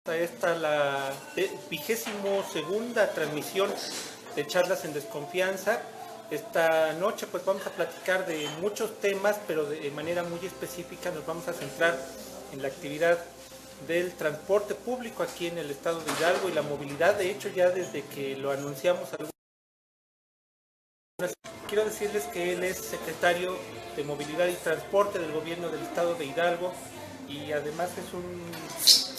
A esta la 22ª transmisión de Charlas en Desconfianza. Esta noche pues vamos a platicar de muchos temas, pero de manera muy específica nos vamos a centrar en la actividad del transporte público aquí en el estado de Hidalgo y la movilidad. De hecho, ya desde que lo anunciamos, quiero decirles que él es secretario de Movilidad y Transporte del gobierno del estado de Hidalgo y además es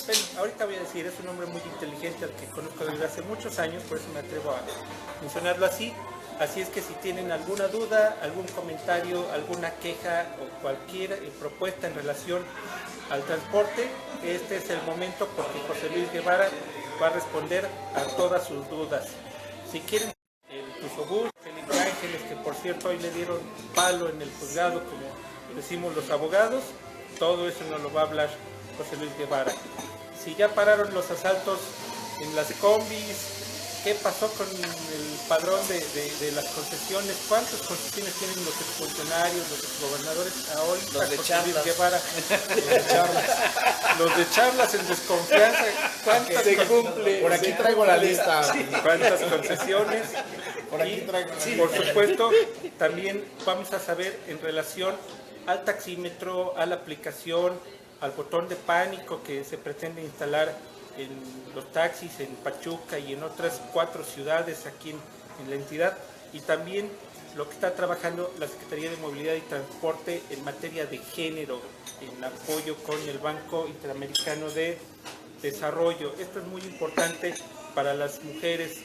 bueno, ahorita voy a decir, es un hombre muy inteligente al que conozco desde hace muchos años, por eso me atrevo a mencionarlo así. Así es que si tienen alguna duda, algún comentario, alguna queja o cualquier propuesta en relación al transporte, este es el momento porque José Luis Guevara va a responder a todas sus dudas. Si quieren el Tusobús, Felipe Ángeles, que por cierto hoy le dieron palo en el juzgado, como decimos los abogados, todo eso nos lo va a hablar José Luis Guevara. Si ya pararon los asaltos en las combis, ¿qué pasó con el padrón de las concesiones? ¿Cuántas concesiones tienen los exfuncionarios, los exgobernadores? Ahorita los de José Charlas. Luis Guevara, los de Charlas en Desconfianza, ¿cuántas se cumple? Por aquí traigo la lista. ¿Cuántas concesiones? Por aquí traigo la lista. Por supuesto, también vamos a saber en relación al taxímetro, a la aplicación, al botón de pánico que se pretende instalar en los taxis en Pachuca y en otras 4 ciudades aquí en la entidad, y también lo que está trabajando la Secretaría de Movilidad y Transporte en materia de género, en apoyo con el Banco Interamericano de Desarrollo. Esto es muy importante para las mujeres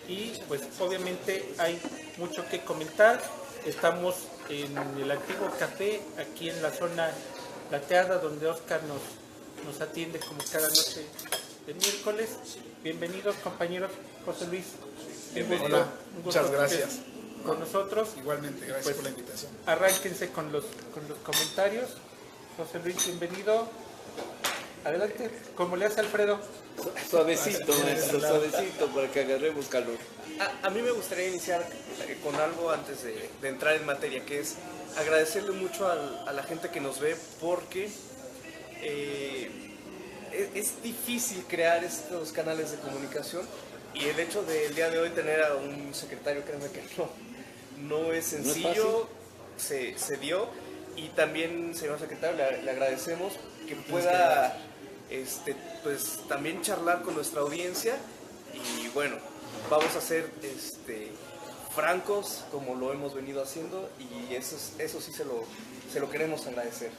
y pues obviamente hay mucho que comentar. Estamos en el antiguo café, aquí en la zona plateada, donde Oscar nos atiende como cada noche de miércoles. Bienvenidos, compañeros. José Luis, Hola, un gusto muchas que gracias. estés con nosotros. Igualmente, gracias Pues, por la invitación. Arránquense con los comentarios. José Luis, bienvenido. Adelante, como le hace Alfredo. Suavecito, maestro, suavecito para que agarremos calor. A mí me gustaría iniciar con algo antes de entrar en materia, que es agradecerle mucho a la gente que nos ve, porque es difícil crear estos canales de comunicación, y el hecho del día de hoy tener a un secretario, créanme que no es sencillo, se dio, y también, señor secretario, le agradecemos que pueda pues también charlar con nuestra audiencia, y bueno, vamos a ser francos como lo hemos venido haciendo, y eso sí se lo queremos agradecer.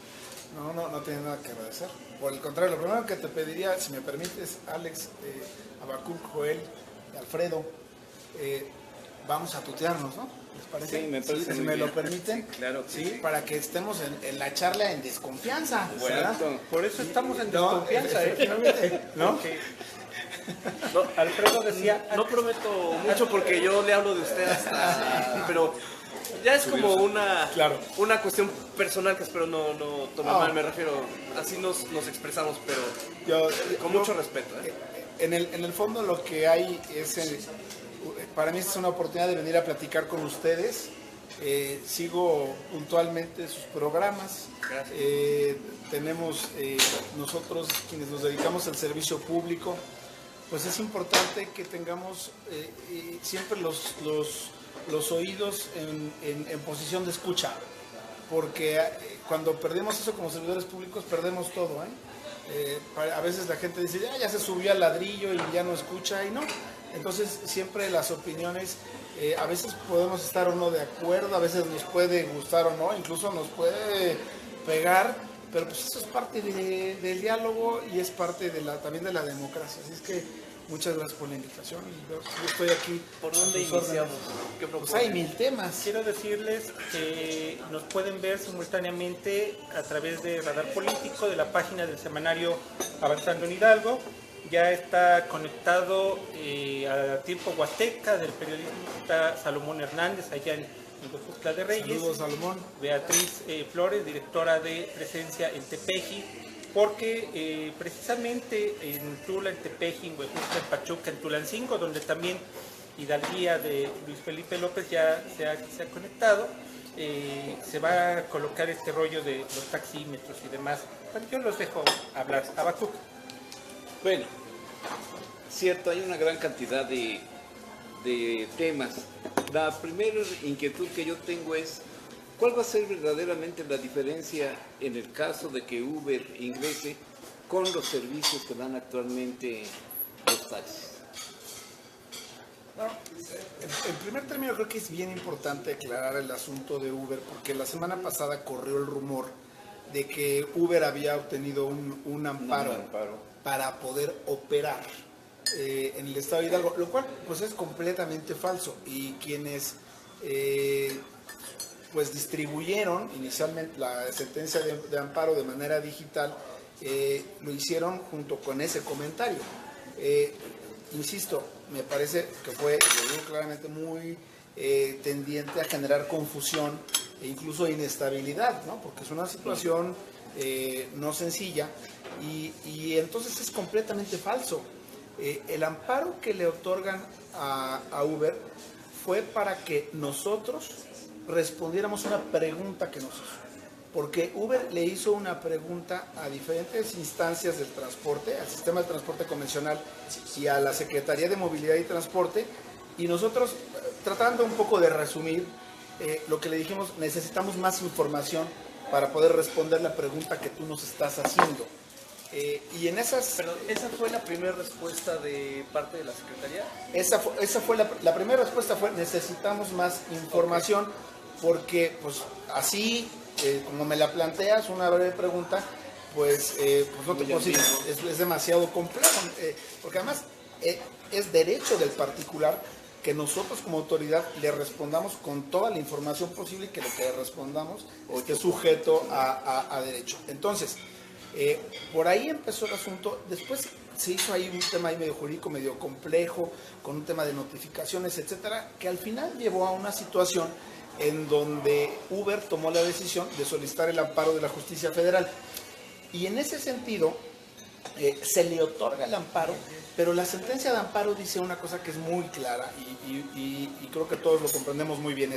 No tiene nada que agradecer. Por el contrario, lo primero que te pediría, si me permites, Alex, Abacuc, Joel, Alfredo, vamos a tutearnos, ¿no? ¿Les parece? Sí, me parece si muy me bien. lo permiten. Sí, claro que sí. Para que estemos en la charla en desconfianza. ¿verdad? Bueno, Por eso estamos en No, desconfianza, efectivamente, ¿no? Porque Alfredo decía, No prometo mucho porque yo le hablo de usted hasta... pero ya es como una cuestión personal que espero no tomar mal, me refiero, así nos expresamos, pero con mucho respeto. En el fondo lo que hay es, para mí es una oportunidad de venir a platicar con ustedes. Sigo puntualmente sus programas. Gracias. Tenemos nosotros quienes nos dedicamos al servicio público, pues es importante que tengamos siempre los oídos en posición de escucha, porque cuando perdemos eso como servidores públicos perdemos todo, a veces la gente dice, ya se subió al ladrillo y ya no escucha, y no. Entonces siempre las opiniones, a veces podemos estar o no de acuerdo, a veces nos puede gustar o no, incluso nos puede pegar, pero pues eso es parte del diálogo y es parte también de la democracia. Así es que muchas gracias por la invitación y yo estoy aquí. ¿Por dónde a sus órdenes. iniciamos? ¿Qué Pues proponen? hay 1000 temas. quiero decirles que nos pueden ver simultáneamente a través de Radar Político, de la página del semanario Avanzando en Hidalgo. Ya está conectado a Tiempo Huasteca del periodista Salomón Hernández, allá en Huejutla de Reyes. Saludos, Salomón. Beatriz Flores, directora de Presencia en Tepeji, porque precisamente en Tula, en Tepeji, en Huejutla, en Pachuca, en Tulancingo, donde también Hidalguía de Luis Felipe López ya se ha conectado, se va a colocar este rollo de los taxímetros y demás. Bueno, yo los dejo hablar. Abacuc. Bueno, Cierto, hay una gran cantidad de temas. La primera inquietud que yo tengo es, ¿cuál va a ser verdaderamente la diferencia en el caso de que Uber ingrese con los servicios que dan actualmente los taxis? No, en primer término creo que es bien importante aclarar el asunto de Uber, porque la semana pasada corrió el rumor de que Uber había obtenido un amparo para poder operar en el estado de Hidalgo, lo cual pues es completamente falso, y quienes pues distribuyeron inicialmente la sentencia de amparo de manera digital lo hicieron junto con ese comentario. Insisto, me parece que fue, lo digo claramente, muy tendiente a generar confusión e incluso inestabilidad, ¿no? Porque es una situación no sencilla y entonces es completamente falso. El amparo que le otorgan a Uber fue para que nosotros respondiéramos una pregunta que nos hizo. Porque Uber le hizo una pregunta a diferentes instancias del transporte, al sistema de transporte convencional y a la Secretaría de Movilidad y Transporte, y nosotros, tratando un poco de resumir, lo que le dijimos, necesitamos más información para poder responder la pregunta que tú nos estás haciendo. Y en esas... Pero ¿esa fue la primera respuesta de parte de la Secretaría? Esa fue la primera respuesta fue, necesitamos más información, porque pues así... como me la planteas, una breve pregunta, pues no te puedo decir, es demasiado complejo, porque además es derecho del particular que nosotros como autoridad le respondamos con toda la información posible y que lo que le respondamos esté sujeto a derecho. Entonces, por ahí empezó el asunto. Después se hizo ahí un tema ahí medio jurídico, medio complejo, con un tema de notificaciones, etcétera, que al final llevó a una situación en donde Uber tomó la decisión de solicitar el amparo de la Justicia Federal. Y en ese sentido, se le otorga el amparo, pero la sentencia de amparo dice una cosa que es muy clara y creo que todos lo comprendemos muy bien.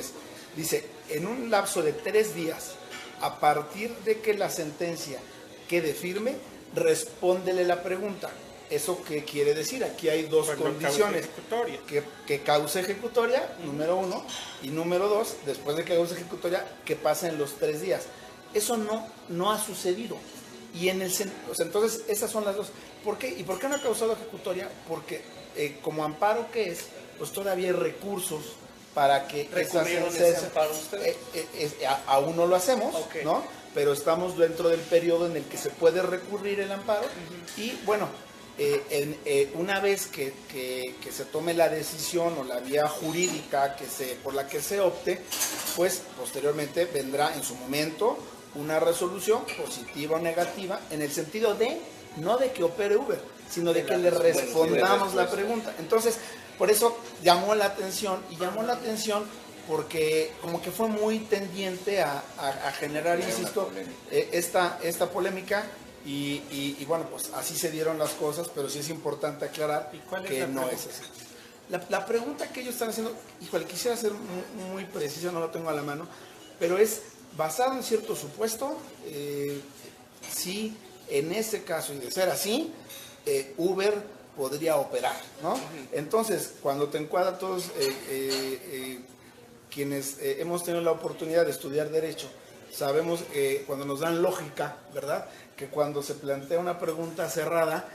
Dice, en un lapso de 3 días, a partir de que la sentencia quede firme, respóndele la pregunta. ¿Eso qué quiere decir? Aquí hay dos condiciones. Que cause ejecutoria, número 1, y número 2, después de que cause ejecutoria, que pasen los 3 días. Eso no ha sucedido. Y entonces esas son las dos. ¿Por qué? ¿Y por qué no ha causado ejecutoria? Porque como amparo que es, pues todavía hay recursos para que ¿recurrieron ese amparo ustedes? Aún no lo hacemos, okay, ¿no? Pero estamos dentro del periodo en el que se puede recurrir el amparo. Y bueno, una vez que se tome la decisión o la vía jurídica por la que se opte, pues posteriormente vendrá en su momento una resolución positiva o negativa, en el sentido de, no de que opere Uber, sino de que le respondamos la pregunta. Entonces, por eso llamó la atención, porque como que fue muy tendiente a generar, insisto, esta polémica. Y bueno, pues así se dieron las cosas, pero sí es importante aclarar que no es así. La pregunta que ellos están haciendo, híjole, quisiera ser muy preciso, no lo tengo a la mano, pero es basado en cierto supuesto, si en ese caso, y de ser así, Uber podría operar, ¿no? Entonces, cuando te encuadran todos quienes hemos tenido la oportunidad de estudiar Derecho, sabemos que cuando nos dan lógica, ¿verdad?, que cuando se plantea una pregunta cerrada,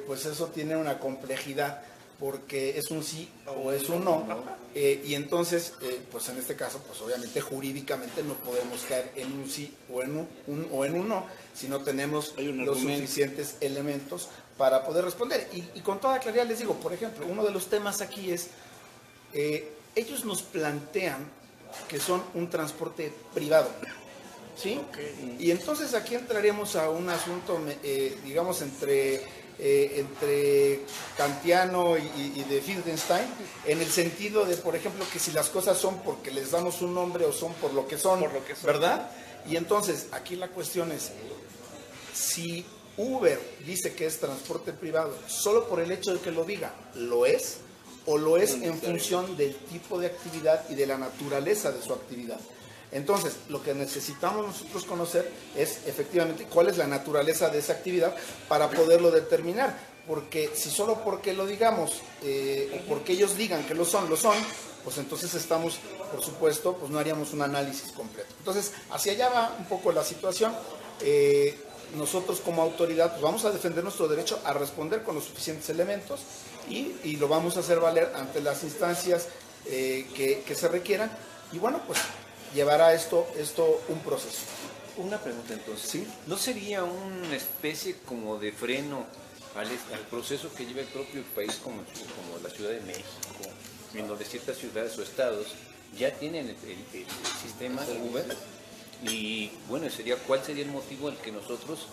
pues eso tiene una complejidad, porque es un sí o es un no, y entonces, pues en este caso, pues obviamente jurídicamente no podemos caer en un sí o en un no, si no tenemos los suficientes elementos para poder responder. Y con toda claridad les digo, por ejemplo, uno de los temas aquí es, ellos nos plantean que son un transporte privado, ¿sí? Okay. Y entonces aquí entraríamos a un asunto, digamos, entre kantiano y de Wittgenstein, en el sentido de, por ejemplo, que si las cosas son porque les damos un nombre o son por lo que son, ¿verdad? Y entonces aquí la cuestión es, si Uber dice que es transporte privado solo por el hecho de que lo diga, ¿lo es? ¿O lo es en función del tipo de actividad y de la naturaleza de su actividad? Entonces, lo que necesitamos nosotros conocer es efectivamente cuál es la naturaleza de esa actividad para poderlo determinar, porque si solo porque lo digamos, o porque ellos digan que lo son, pues entonces estamos, por supuesto, pues no haríamos un análisis completo. Entonces, hacia allá va un poco la situación. Nosotros como autoridad pues vamos a defender nuestro derecho a responder con los suficientes elementos y lo vamos a hacer valer ante las instancias que se requieran, y bueno, pues llevará esto un proceso. Una pregunta entonces. ¿Sí? ¿No sería una especie como de freno al proceso que lleva el propio país como la Ciudad de México, en donde ciertas ciudades o estados ya tienen el sistema Uber? Y bueno, ¿cuál sería el motivo al que nosotros,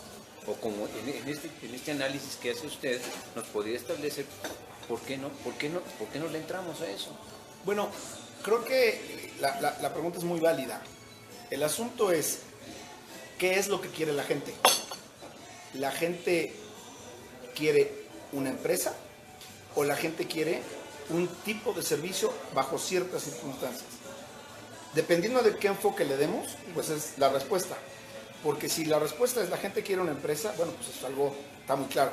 o como en este análisis que hace usted, nos podría establecer por qué no le entramos a eso? Bueno, creo que la pregunta es muy válida. El asunto es, ¿qué es lo que quiere la gente? ¿La gente quiere una empresa o la gente quiere un tipo de servicio bajo ciertas circunstancias? Dependiendo de qué enfoque le demos, pues es la respuesta. Porque si la respuesta es la gente quiere una empresa, bueno, pues es algo, está muy claro.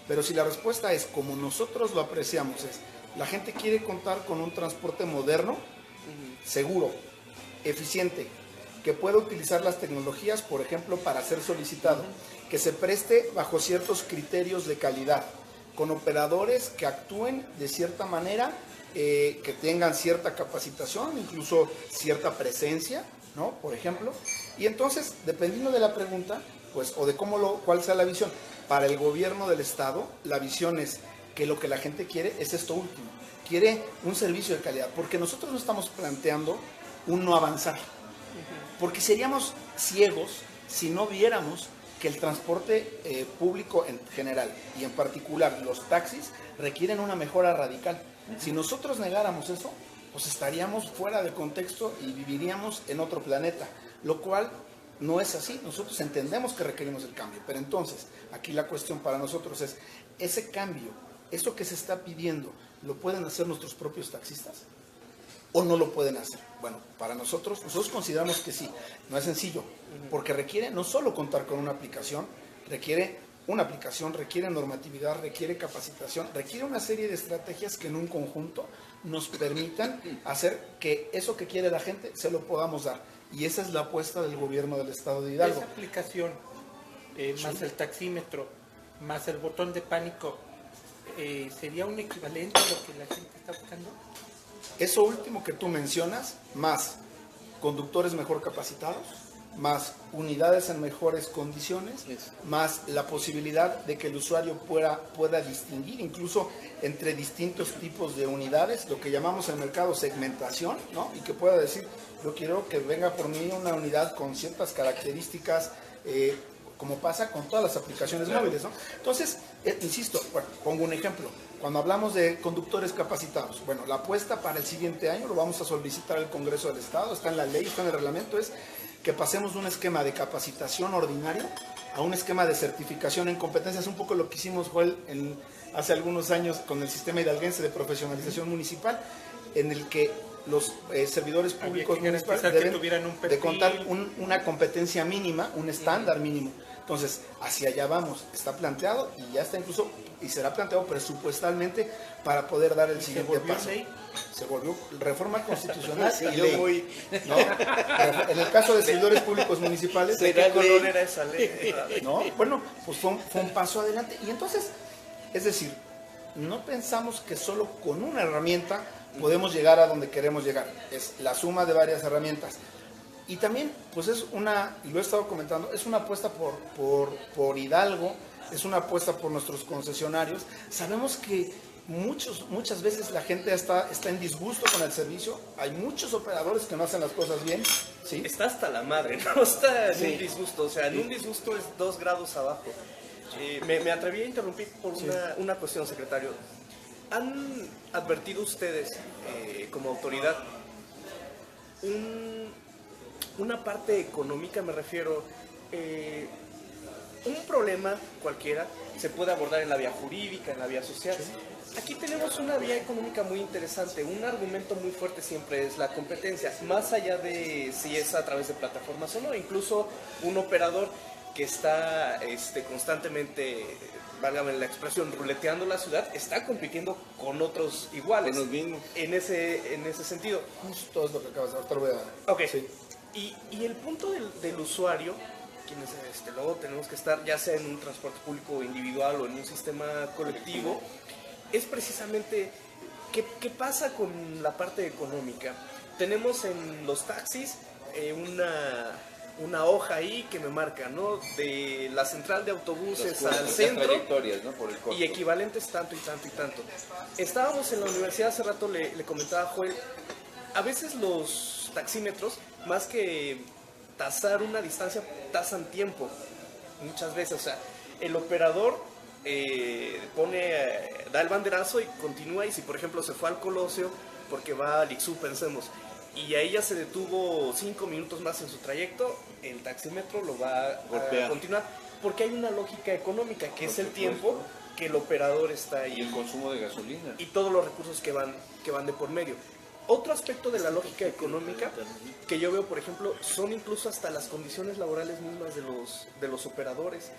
Pero si la respuesta es como nosotros lo apreciamos, es la gente quiere contar con un transporte moderno, seguro, eficiente, que pueda utilizar las tecnologías, por ejemplo, para ser solicitado, que se preste bajo ciertos criterios de calidad, con operadores que actúen de cierta manera, que tengan cierta capacitación, incluso cierta presencia, ¿no? Por ejemplo. Y entonces, dependiendo de la pregunta, pues, o de cuál sea la visión, para el gobierno del Estado, la visión es que lo que la gente quiere es esto último. Quiere un servicio de calidad, porque nosotros no estamos planteando un no avanzar. Porque seríamos ciegos si no viéramos que el transporte público en general y en particular los taxis requieren una mejora radical. Si nosotros negáramos eso, pues estaríamos fuera de contexto y viviríamos en otro planeta, lo cual no es así. Nosotros entendemos que requerimos el cambio, pero entonces aquí la cuestión para nosotros es, ese cambio, eso que se está pidiendo, ¿lo pueden hacer nuestros propios taxistas? ¿O no lo pueden hacer? Bueno, para nosotros consideramos que sí. No es sencillo, porque requiere no solo contar con una aplicación, requiere normatividad, requiere capacitación, requiere una serie de estrategias que en un conjunto nos permitan hacer que eso que quiere la gente se lo podamos dar. Y esa es la apuesta del gobierno del estado de Hidalgo. Esa aplicación, más el taxímetro, más el botón de pánico, ¿sería un equivalente a lo que la gente está buscando? Eso último que tú mencionas, más conductores mejor capacitados, más unidades en mejores condiciones, más la posibilidad de que el usuario pueda distinguir incluso entre distintos tipos de unidades, lo que llamamos en el mercado segmentación, ¿no? Y que pueda decir, yo quiero que venga por mí una unidad con ciertas características, como pasa con todas las aplicaciones móviles, ¿no? Entonces, insisto, bueno, pongo un ejemplo. Cuando hablamos de conductores capacitados, bueno, la apuesta para el siguiente año, lo vamos a solicitar al Congreso del Estado, está en la ley, está en el reglamento, es que pasemos de un esquema de capacitación ordinario a un esquema de certificación en competencias, un poco lo que hicimos, Joel, hace algunos años con el sistema hidalguense de profesionalización municipal, en el que los servidores públicos municipales deben de contar una competencia mínima, un estándar mínimo. Entonces, hacia allá vamos, está planteado y ya está incluso, y será planteado presupuestalmente para poder dar el siguiente paso. Ley? Se volvió reforma constitucional y ley. ¿No? En el caso de servidores públicos municipales, ¿de qué color era esa ley? ¿No? Bueno, pues fue un paso adelante. Y entonces, es decir, no pensamos que solo con una herramienta podemos llegar a donde queremos llegar. Es la suma de varias herramientas. Y también, pues es y lo he estado comentando, es una apuesta por Hidalgo, es una apuesta por nuestros concesionarios. Sabemos que muchas veces la gente está en disgusto con el servicio, hay muchos operadores que no hacen las cosas bien, ¿sí? Está hasta la madre, no está en un disgusto, o sea, en un disgusto es 2 grados abajo. Me atreví a interrumpir por una cuestión, secretario. ¿Han advertido ustedes, como autoridad, una parte económica, me refiero, un problema cualquiera se puede abordar en la vía jurídica, en la vía social? Sí. Aquí tenemos una vía económica muy interesante. Un argumento muy fuerte siempre es la competencia, más allá de si es a través de plataformas o no. Incluso un operador que está constantemente, válgame la expresión, ruleteando la ciudad, está compitiendo con otros iguales. Con los mismos. En ese sentido. Justo es lo que acabas de ahorita lo voy a... Ok. Sí. Y el punto del usuario, quienes luego tenemos que estar ya sea en un transporte público individual o en un sistema colectivo, es precisamente qué pasa con la parte económica. Tenemos en los taxis una hoja ahí que me marca, ¿no? De la central de autobuses al centro, trayectorias, ¿no? Por el costo. y equivalentes tanto y tanto y tanto. Estábamos en la universidad hace rato, le comentaba a Joel, a veces los taxímetros, más que tasar una distancia, tasan tiempo, muchas veces. O sea, el operador da el banderazo y continúa, y si por ejemplo se fue al Colosio, porque va al Ixú, pensemos, y ahí ya se detuvo 5 minutos más en su trayecto, el taxímetro lo va a continuar, porque hay una lógica económica, que es el tiempo que el operador está ahí. Y el consumo de gasolina. Y todos los recursos que van de por medio. Otro aspecto de la lógica económica que yo veo, por ejemplo, son incluso hasta las condiciones laborales mismas de los operadores.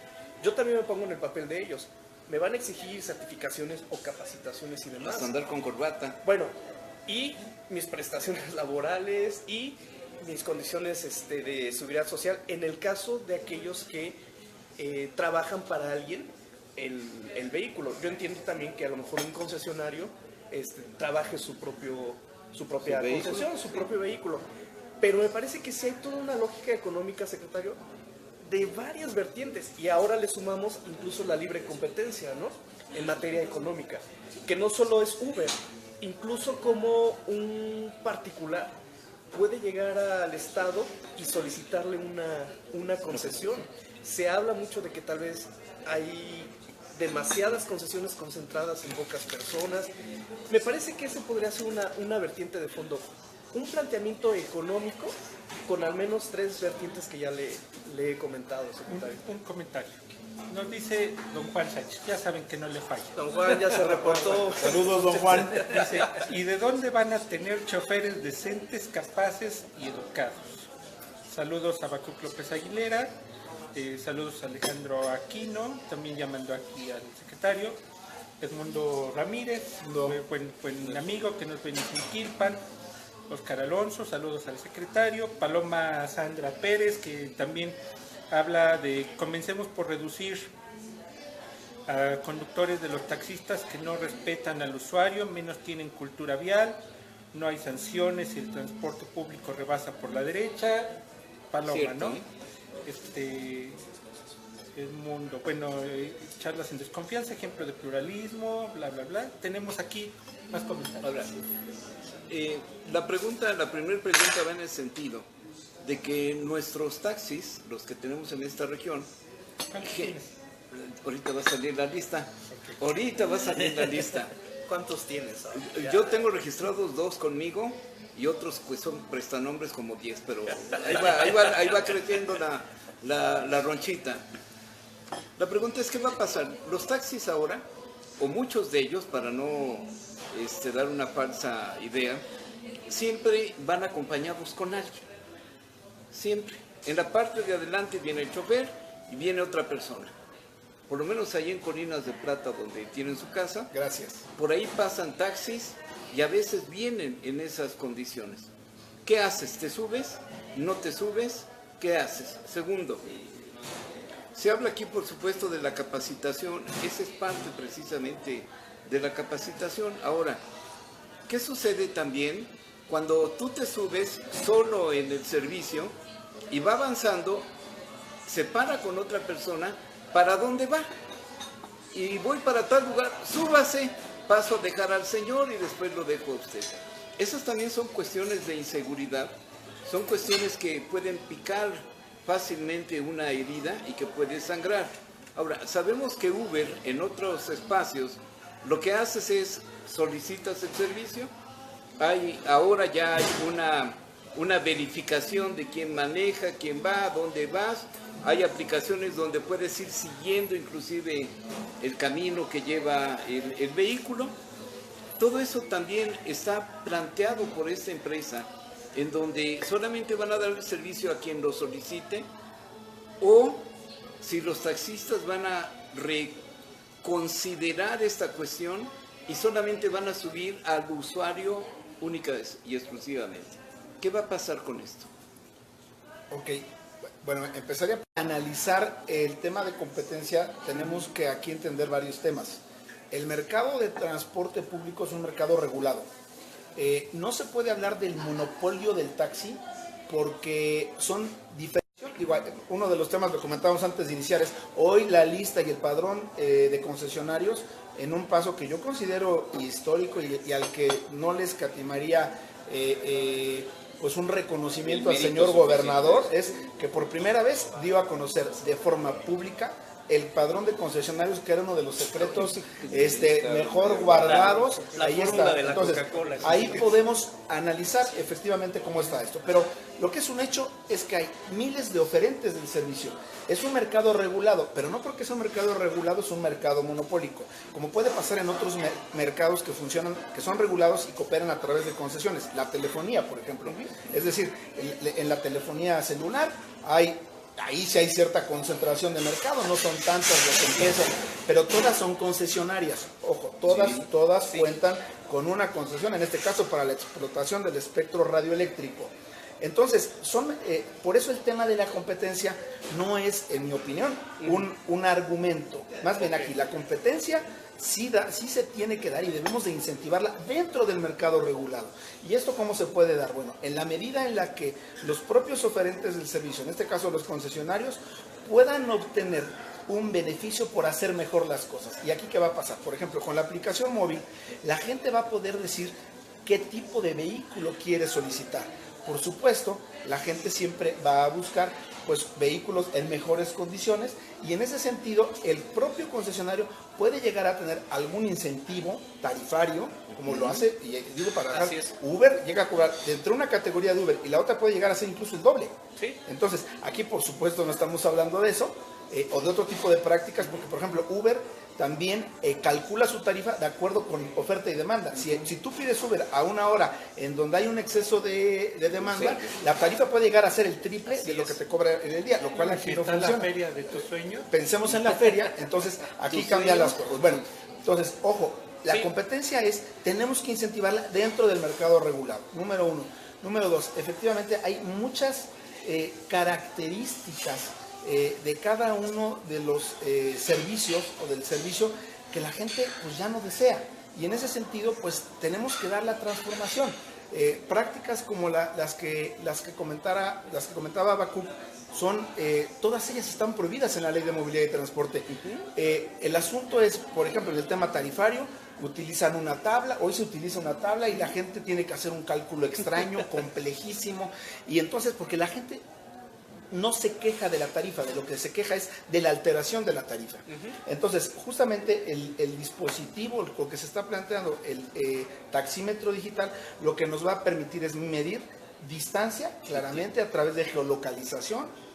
Yo también me pongo en el papel de ellos. Me van a exigir certificaciones o capacitaciones y demás. Hasta andar con corbata. Bueno, y mis prestaciones laborales y mis condiciones de seguridad social en el caso de aquellos que trabajan para alguien el vehículo. Yo entiendo también que a lo mejor un concesionario trabaje su propia concesión, su propio vehículo. Pero me parece que sí hay toda una lógica económica, secretario, de varias vertientes. Y ahora le sumamos incluso la libre competencia, ¿no? En materia económica. Que no solo es Uber, incluso como un particular puede llegar al Estado y solicitarle una concesión. Se habla mucho de que tal vez hay demasiadas concesiones concentradas en pocas personas. Me parece que ese podría ser una vertiente de fondo. Un planteamiento económico con al menos 3 vertientes que ya le he comentado, secretario. Un comentario. Nos dice don Juan Sánchez, ya saben que no le falla. Don Juan ya se reportó. Saludos, don Juan. Dice, ¿y de dónde van a tener choferes decentes, capaces y educados? Saludos a Bacuc López Aguilera, saludos a Alejandro Aquino, también llamando aquí al secretario, Edmundo Ramírez, buen amigo que nos viene en Quilpan, Oscar Alonso, saludos al secretario, Paloma Sandra Pérez, que también habla de comencemos por reducir a conductores de los taxistas que no respetan al usuario, menos tienen cultura vial, no hay sanciones si el transporte público rebasa por la derecha. Paloma, Cierto, ¿no? El mundo, bueno, charlas en desconfianza, ejemplo de pluralismo, bla, bla, bla. Tenemos aquí más comentarios. Ahora, la primera pregunta va en el sentido de que nuestros taxis, los que tenemos en esta región, ¿Cuántos tienes? ahorita va a salir la lista, ahorita va a salir la lista. ¿Cuántos tienes? Yo tengo registrados 2 conmigo y otros pues son prestanombres como 10, pero ahí va creciendo la ronchita. La pregunta es, ¿qué va a pasar? Los taxis ahora, o muchos de ellos, para no dar una falsa idea, siempre van acompañados con alguien. Siempre. En la parte de adelante viene el chofer y viene otra persona. Por lo menos ahí en Colinas de Plata, donde tienen su casa. Gracias. Por ahí pasan taxis y a veces vienen en esas condiciones. ¿Qué haces? ¿Te subes? ¿No te subes? ¿Qué haces? Segundo, se habla aquí por supuesto de la capacitación. Esa es parte precisamente de la capacitación. Ahora, ¿qué sucede también cuando tú te subes solo en el servicio y va avanzando, se para con otra persona? ¿Para dónde va? Y voy para tal lugar, súbase, paso a dejar al señor y después lo dejo a usted. Esas también son cuestiones de inseguridad, son cuestiones que pueden picar fácilmente una herida y que puede sangrar. Ahora, sabemos que Uber en otros espacios lo que haces es solicitas el servicio, ahora ya hay una verificación de quién maneja, quién va, dónde vas. Hay aplicaciones donde puedes ir siguiendo inclusive el camino que lleva el vehículo. Todo eso también está planteado por esta empresa, en donde solamente van a dar el servicio a quien lo solicite, o si los taxistas van a reconsiderar esta cuestión y solamente van a subir al usuario única y exclusivamente. ¿Qué va a pasar con esto? Ok, bueno, empezaría a analizar el tema de competencia. Tenemos que aquí entender varios temas. El mercado de transporte público es un mercado regulado. No se puede hablar del monopolio del taxi porque son diferentes. Uno de los temas que comentábamos antes de iniciar es hoy la lista y el padrón de concesionarios, en un paso que yo considero histórico y al que no le escatimaría pues un reconocimiento al señor gobernador, es que por primera vez dio a conocer de forma pública el padrón de concesionarios, que era uno de los secretos mejor guardados. Ahí está. Entonces, ahí podemos analizar efectivamente cómo está esto. Pero lo que es un hecho es que hay miles de oferentes del servicio. Es un mercado regulado, pero no porque sea un mercado regulado es un mercado monopólico, como puede pasar en otros mercados que funcionan, que son regulados y cooperan a través de concesiones. La telefonía, por ejemplo. Es decir, en la telefonía celular ahí sí hay cierta concentración de mercado, no son tantas las empresas, pero todas son concesionarias. Ojo, todas cuentan con una concesión, en este caso para la explotación del espectro radioeléctrico. Entonces, por eso el tema de la competencia no es, en mi opinión, un argumento. Más bien aquí, la competencia sí se tiene que dar y debemos de incentivarla dentro del mercado regulado. ¿Y esto cómo se puede dar? Bueno, en la medida en la que los propios oferentes del servicio, en este caso los concesionarios, puedan obtener un beneficio por hacer mejor las cosas. ¿Y aquí qué va a pasar? Por ejemplo, con la aplicación móvil, la gente va a poder decir qué tipo de vehículo quiere solicitar. Por supuesto, la gente siempre va a buscar pues vehículos en mejores condiciones y en ese sentido el propio concesionario puede llegar a tener algún incentivo tarifario, como lo hace, y digo para dejar, Uber llega a cobrar entre una categoría de Uber y la otra puede llegar a ser incluso el doble. ¿Sí? Entonces, aquí por supuesto no estamos hablando de eso, o de otro tipo de prácticas, porque por ejemplo Uber también calcula su tarifa de acuerdo con oferta y demanda. Si tú pides Uber a una hora en donde hay un exceso de demanda, la tarifa puede llegar a ser el triple de lo que te cobra en el día, lo cual aquí no funciona. ¿En la feria de tus sueños? Pensemos en la feria, entonces aquí cambian las cosas. Bueno, entonces, ojo, la competencia tenemos que incentivarla dentro del mercado regulado, número uno. Número dos, efectivamente hay muchas características de cada uno de los servicios o del servicio que la gente pues ya no desea, y en ese sentido pues tenemos que dar la transformación. Prácticas como las que comentaba Habacuc son todas ellas están prohibidas en la Ley de Movilidad y Transporte. El asunto es, por ejemplo, en el tema tarifario utilizan una tabla, hoy se utiliza una tabla y la gente tiene que hacer un cálculo extraño, complejísimo, y entonces porque la gente no se queja de la tarifa, de lo que se queja es de la alteración de la tarifa. Entonces, justamente el dispositivo, lo que se está planteando, el taxímetro digital, lo que nos va a permitir es medir distancia claramente a través de geolocalización.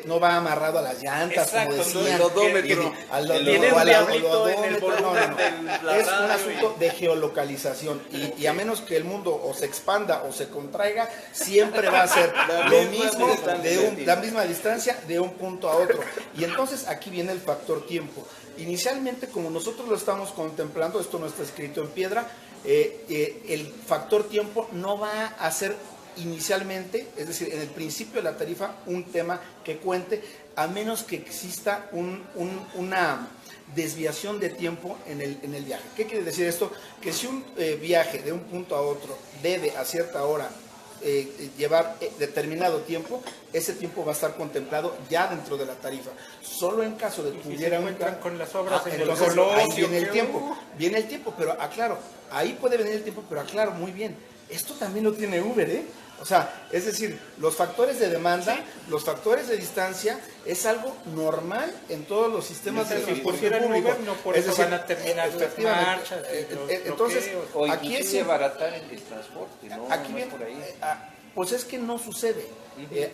No va amarrado a las llantas, como decían, el odómetro, tiene un diablito en el volumen es un asunto de geolocalización y a menos que el mundo o se expanda o se contraiga, siempre va a ser lo mismo, la misma distancia de un punto a otro. Y entonces aquí viene el factor tiempo. Inicialmente, como nosotros lo estamos contemplando, esto no está escrito en piedra, el factor tiempo no va a ser inicialmente, es decir, en el principio de la tarifa, un tema que cuente, a menos que exista una desviación de tiempo en el viaje. ¿Qué quiere decir esto? Que si un viaje de un punto a otro debe a cierta hora llevar determinado tiempo, ese tiempo va a estar contemplado ya dentro de la tarifa. Solo en caso de que hubiera con las obras en entonces, el colosio, ahí viene el tiempo, pero aclaro, ahí puede venir el tiempo, pero aclaro muy bien, esto también lo tiene Uber, O sea, es decir, los factores de demanda, los factores de distancia, es algo normal en todos los sistemas de transporte público. Uber, no por eso van a terminar las marchas, entonces, aquí es abaratar el transporte, ¿no? Aquí viene, por ahí. Pues es que no sucede.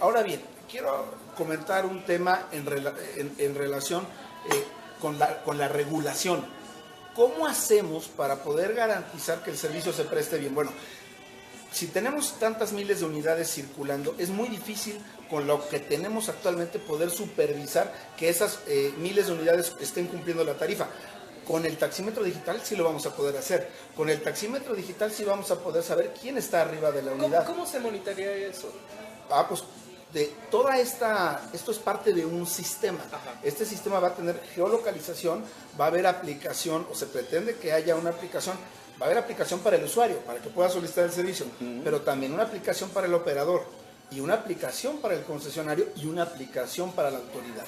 Ahora bien, quiero comentar un tema en relación con la regulación. ¿Cómo hacemos para poder garantizar que el servicio se preste bien? Bueno, si tenemos tantas miles de unidades circulando, es muy difícil con lo que tenemos actualmente, poder supervisar que esas miles de unidades estén cumpliendo la tarifa. Con el taxímetro digital sí lo vamos a poder hacer. Con el taxímetro digital sí vamos a poder saber quién está arriba de la unidad. ¿Cómo se monitorea eso? Pues de esto es parte de un sistema. Ajá. Este sistema va a tener geolocalización, va a haber aplicación, o se pretende que haya una aplicación, va a haber aplicación para el usuario, para que pueda solicitar el servicio, pero también una aplicación para el operador, y una aplicación para el concesionario, y una aplicación para la autoridad.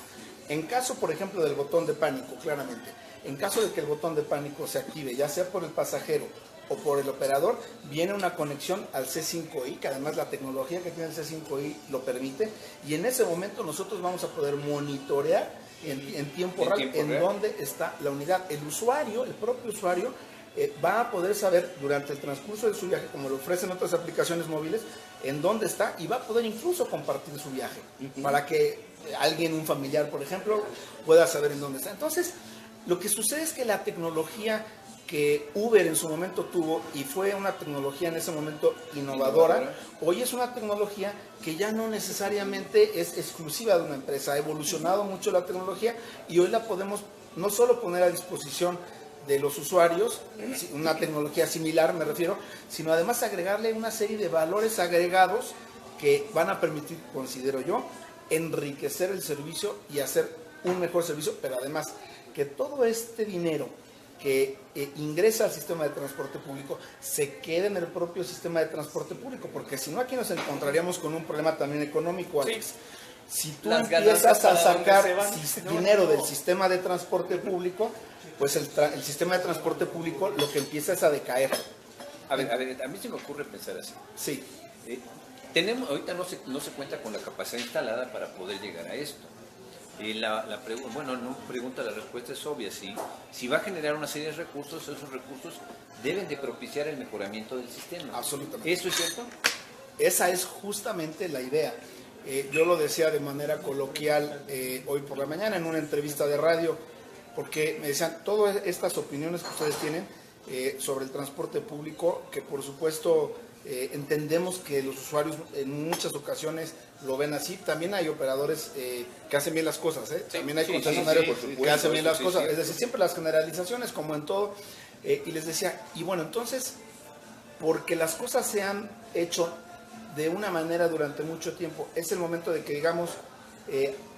En caso, por ejemplo, del botón de pánico, claramente, en caso de que el botón de pánico se active, ya sea por el pasajero o por el operador, viene una conexión al C5I, que además la tecnología que tiene el C5I lo permite, y en ese momento nosotros vamos a poder monitorear en tiempo real en dónde está la unidad. El usuario, el propio usuario, va a poder saber durante el transcurso de su viaje, como lo ofrecen otras aplicaciones móviles, en dónde está, y va a poder incluso compartir su viaje, para que alguien, un familiar, por ejemplo, pueda saber en dónde está. Entonces, lo que sucede es que la tecnología que Uber en su momento tuvo, y fue una tecnología en ese momento innovadora, hoy es una tecnología que ya no necesariamente es exclusiva de una empresa. Ha evolucionado mucho la tecnología y hoy la podemos no solo poner a disposición de los usuarios, una tecnología similar me refiero, sino además agregarle una serie de valores agregados que van a permitir, considero yo, enriquecer el servicio y hacer un mejor servicio, pero además que todo este dinero que ingresa al sistema de transporte público se quede en el propio sistema de transporte público, porque si no aquí nos encontraríamos con un problema también económico, Alex. Si tú empiezas a sacar dinero del sistema de transporte público, pues el sistema de transporte público lo que empieza es a decaer. A ver, a mí se me ocurre pensar así. Sí. Ahorita no se cuenta con la capacidad instalada para poder llegar a esto. La respuesta es obvia. Si va a generar una serie de recursos, esos recursos deben de propiciar el mejoramiento del sistema. Absolutamente. ¿Eso es cierto? Esa es justamente la idea. Yo lo decía de manera coloquial hoy por la mañana en una entrevista de radio, porque me decían todas estas opiniones que ustedes tienen sobre el transporte público, que por supuesto entendemos que los usuarios en muchas ocasiones lo ven así. También hay operadores que hacen bien las cosas, también hay concesionarios que hacen bien las cosas, es decir, siempre las generalizaciones como en todo, y les decía, y bueno, entonces, porque las cosas se han hecho de una manera durante mucho tiempo, es el momento de que digamos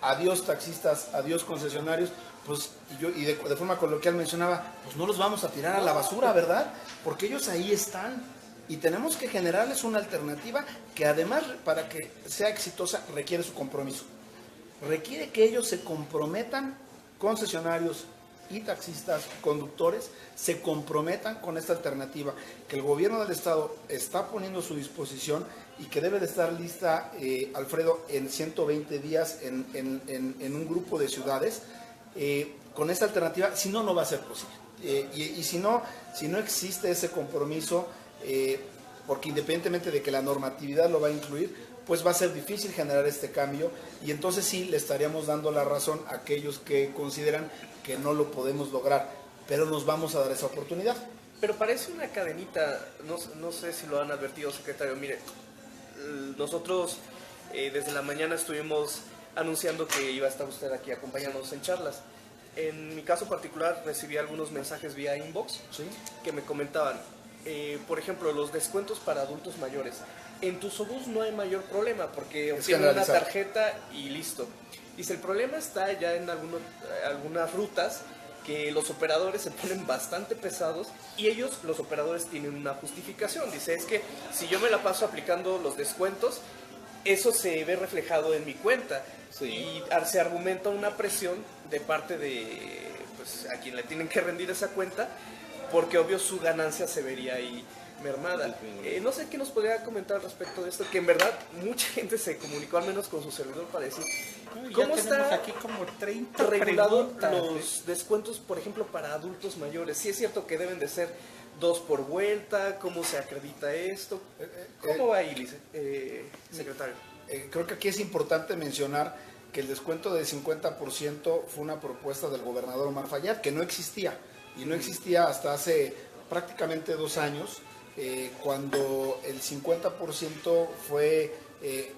adiós taxistas, adiós concesionarios, pues y de forma coloquial mencionaba, pues no los vamos a tirar a la basura, ¿verdad? Porque ellos ahí están. Y tenemos que generarles una alternativa que además, para que sea exitosa, requiere su compromiso. Requiere que ellos se comprometan, concesionarios y taxistas, conductores, se comprometan con esta alternativa que el gobierno del estado está poniendo a su disposición y que debe de estar lista, Alfredo, en 120 días en un grupo de ciudades. Con esta alternativa, si no, no va a ser posible. Y si no existe ese compromiso, porque independientemente de que la normatividad lo va a incluir, pues va a ser difícil generar este cambio, y entonces sí le estaríamos dando la razón a aquellos que consideran que no lo podemos lograr, pero nos vamos a dar esa oportunidad. Pero parece una cadenita, no sé si lo han advertido, secretario. Mire, nosotros desde la mañana estuvimos anunciando que iba a estar usted aquí acompañándonos en charlas. En mi caso particular recibí algunos mensajes vía inbox, ¿Sí? que me comentaban, por ejemplo, los descuentos para adultos mayores. En tu Tusobús no hay mayor problema porque obtienen una tarjeta y listo. Dice, el problema está ya en algunas rutas que los operadores se ponen bastante pesados y ellos, los operadores, tienen una justificación. Dice, es que si yo me la paso aplicando los descuentos, eso se ve reflejado en mi cuenta. Sí. Y se argumenta una presión de parte de pues, a quien le tienen que rendir esa cuenta, porque obvio su ganancia se vería ahí mermada. No sé qué nos podría comentar al respecto de esto, que en verdad mucha gente se comunicó al menos con su servidor para decir cómo está aquí como 30 regulado los descuentos, por ejemplo, para adultos mayores. Sí es cierto que deben de ser 2 por vuelta, ¿cómo se acredita esto? ¿Cómo va ahí, secretario? Creo que aquí es importante mencionar que el descuento del 50% fue una propuesta del gobernador Omar Fayad, que no existía, y no existía hasta hace prácticamente 2 años, cuando el 50% fue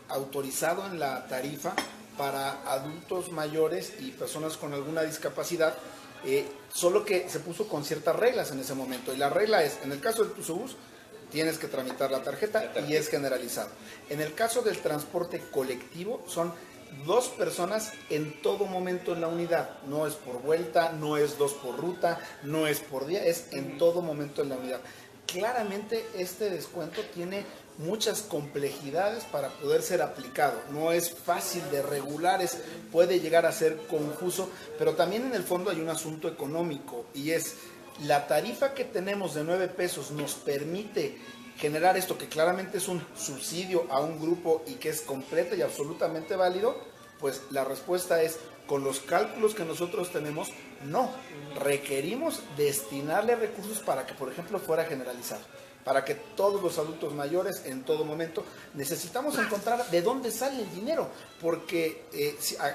autorizado en la tarifa para adultos mayores y personas con alguna discapacidad, solo que se puso con ciertas reglas en ese momento. Y la regla es, en el caso del Tusobús, tienes que tramitar la tarjeta y es generalizado. En el caso del transporte colectivo, son 2 personas en todo momento en la unidad. No es por vuelta, no es 2 por ruta, no es por día, es en todo momento en la unidad. Claramente este descuento tiene muchas complejidades para poder ser aplicado. No es fácil de regular, puede llegar a ser confuso, pero también en el fondo hay un asunto económico y es la tarifa que tenemos de 9 pesos nos permite generar esto que claramente es un subsidio a un grupo y que es completo y absolutamente válido. Pues la respuesta es, con los cálculos que nosotros tenemos, no. Requerimos destinarle recursos para que, por ejemplo, fuera generalizado, para que todos los adultos mayores en todo momento, necesitamos encontrar de dónde sale el dinero, porque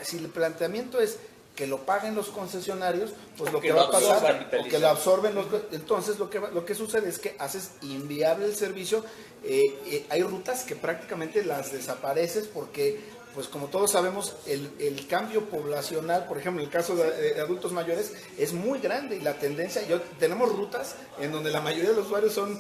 si el planteamiento es que lo paguen los concesionarios, pues lo que va a pasar, o que lo absorben entonces lo que sucede es que haces inviable el servicio. Hay rutas que prácticamente las desapareces porque, pues como todos sabemos, el cambio poblacional, por ejemplo, en el caso de adultos mayores, es muy grande y la tendencia, tenemos rutas en donde la mayoría de los usuarios son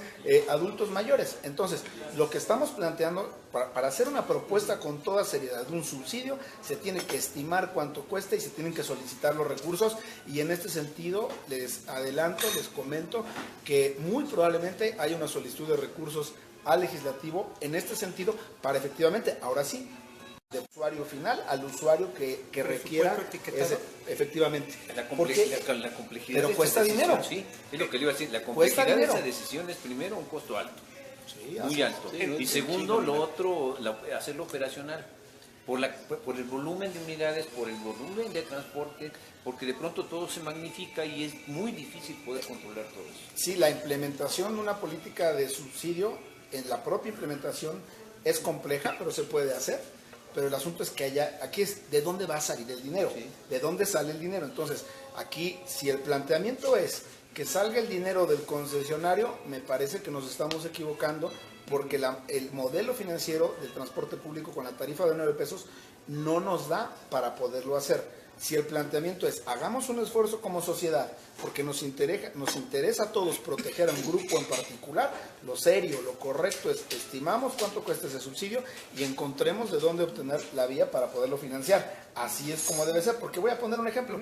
adultos mayores. Entonces, lo que estamos planteando, para hacer una propuesta con toda seriedad de un subsidio, se tiene que estimar cuánto cuesta y se tienen que solicitar los recursos, y en este sentido les adelanto, les comento que muy probablemente haya una solicitud de recursos al legislativo en este sentido para efectivamente, ahora sí, de usuario final al usuario que requiera efectivamente. La complejidad pero cuesta dinero. Sí, es lo que le iba a decir. La complejidad de esa decisión es, primero, un costo alto, muy alto. Y segundo, lo otro, hacerlo operacional. Por el volumen de unidades, por el volumen de transporte, porque de pronto todo se magnifica y es muy difícil poder controlar todo eso. Sí, la implementación de una política de subsidio, en la propia implementación, es compleja, pero se puede hacer. Pero el asunto es que aquí es de dónde va a salir el dinero, de dónde sale el dinero. Entonces, aquí, si el planteamiento es que salga el dinero del concesionario, me parece que nos estamos equivocando, porque el modelo financiero del transporte público con la tarifa de 9 pesos no nos da para poderlo hacer. Si el planteamiento es, hagamos un esfuerzo como sociedad, porque nos interesa a todos proteger a un grupo en particular, lo serio, lo correcto es, estimamos cuánto cuesta ese subsidio y encontremos de dónde obtener la vía para poderlo financiar. Así es como debe ser, porque voy a poner un ejemplo,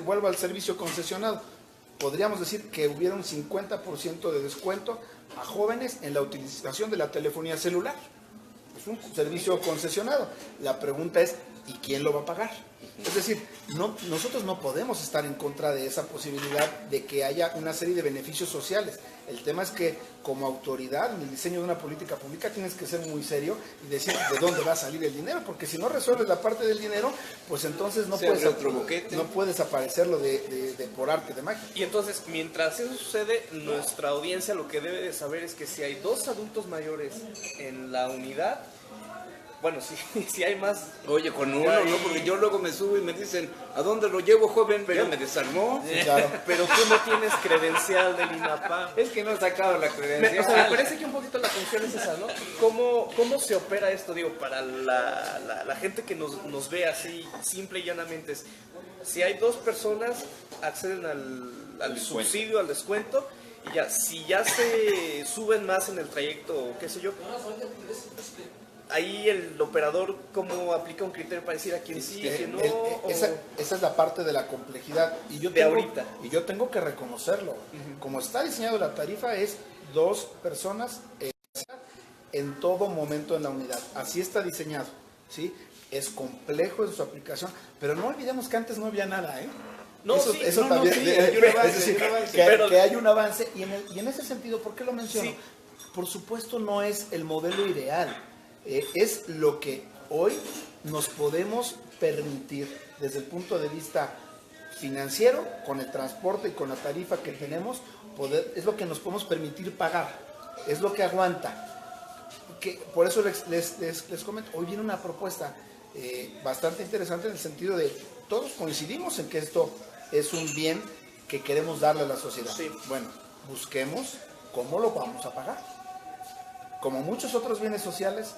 vuelvo al servicio concesionado. Podríamos decir que hubiera un 50% de descuento a jóvenes en la utilización de la telefonía celular. Es un servicio concesionado. La pregunta es, ¿y quién lo va a pagar? Es decir, nosotros no podemos estar en contra de esa posibilidad de que haya una serie de beneficios sociales. El tema es que, como autoridad en el diseño de una política pública, tienes que ser muy serio y decir de dónde va a salir el dinero, porque si no resuelves la parte del dinero, pues entonces no puedes aparecerlo de por arte de magia. Y entonces, mientras eso sucede, nuestra audiencia lo que debe de saber es que si hay 2 adultos mayores en la unidad, bueno, si hay más... Oye, con uno, ¿no? Porque yo luego me subo y me dicen, ¿a dónde lo llevo, joven? Pero me desarmó. Claro. Pero tú no tienes credencial del INAPAM. Es que no he sacado la credencial. Me parece que un poquito la función es esa, ¿no? ¿Cómo se opera esto? Digo, para la gente que nos ve así, simple y llanamente, es, si hay 2 personas, acceden al subsidio, al descuento, y ya, si ya se suben más en el trayecto, qué sé yo, ahí el operador, ¿cómo aplica un criterio para decir a quién sí, a quién no? Esa es la parte de la complejidad. Y yo tengo que reconocerlo. Como está diseñado la tarifa, es 2 personas en todo momento en la unidad. Así está diseñado, ¿sí? Es complejo en su aplicación, pero no olvidemos que antes no había nada, ¿eh? Eso también, hay un avance, es decir, que hay un avance. Y en ese sentido, ¿por qué lo menciono? Sí. Por supuesto, no es el modelo ideal. Es lo que hoy nos podemos permitir desde el punto de vista financiero, con el transporte y con la tarifa que tenemos, es lo que nos podemos permitir pagar, es lo que aguanta. Por eso les comento, hoy viene una propuesta bastante interesante en el sentido de todos coincidimos en que esto es un bien que queremos darle a la sociedad. Sí. Bueno, busquemos cómo lo vamos a pagar. Como muchos otros bienes sociales,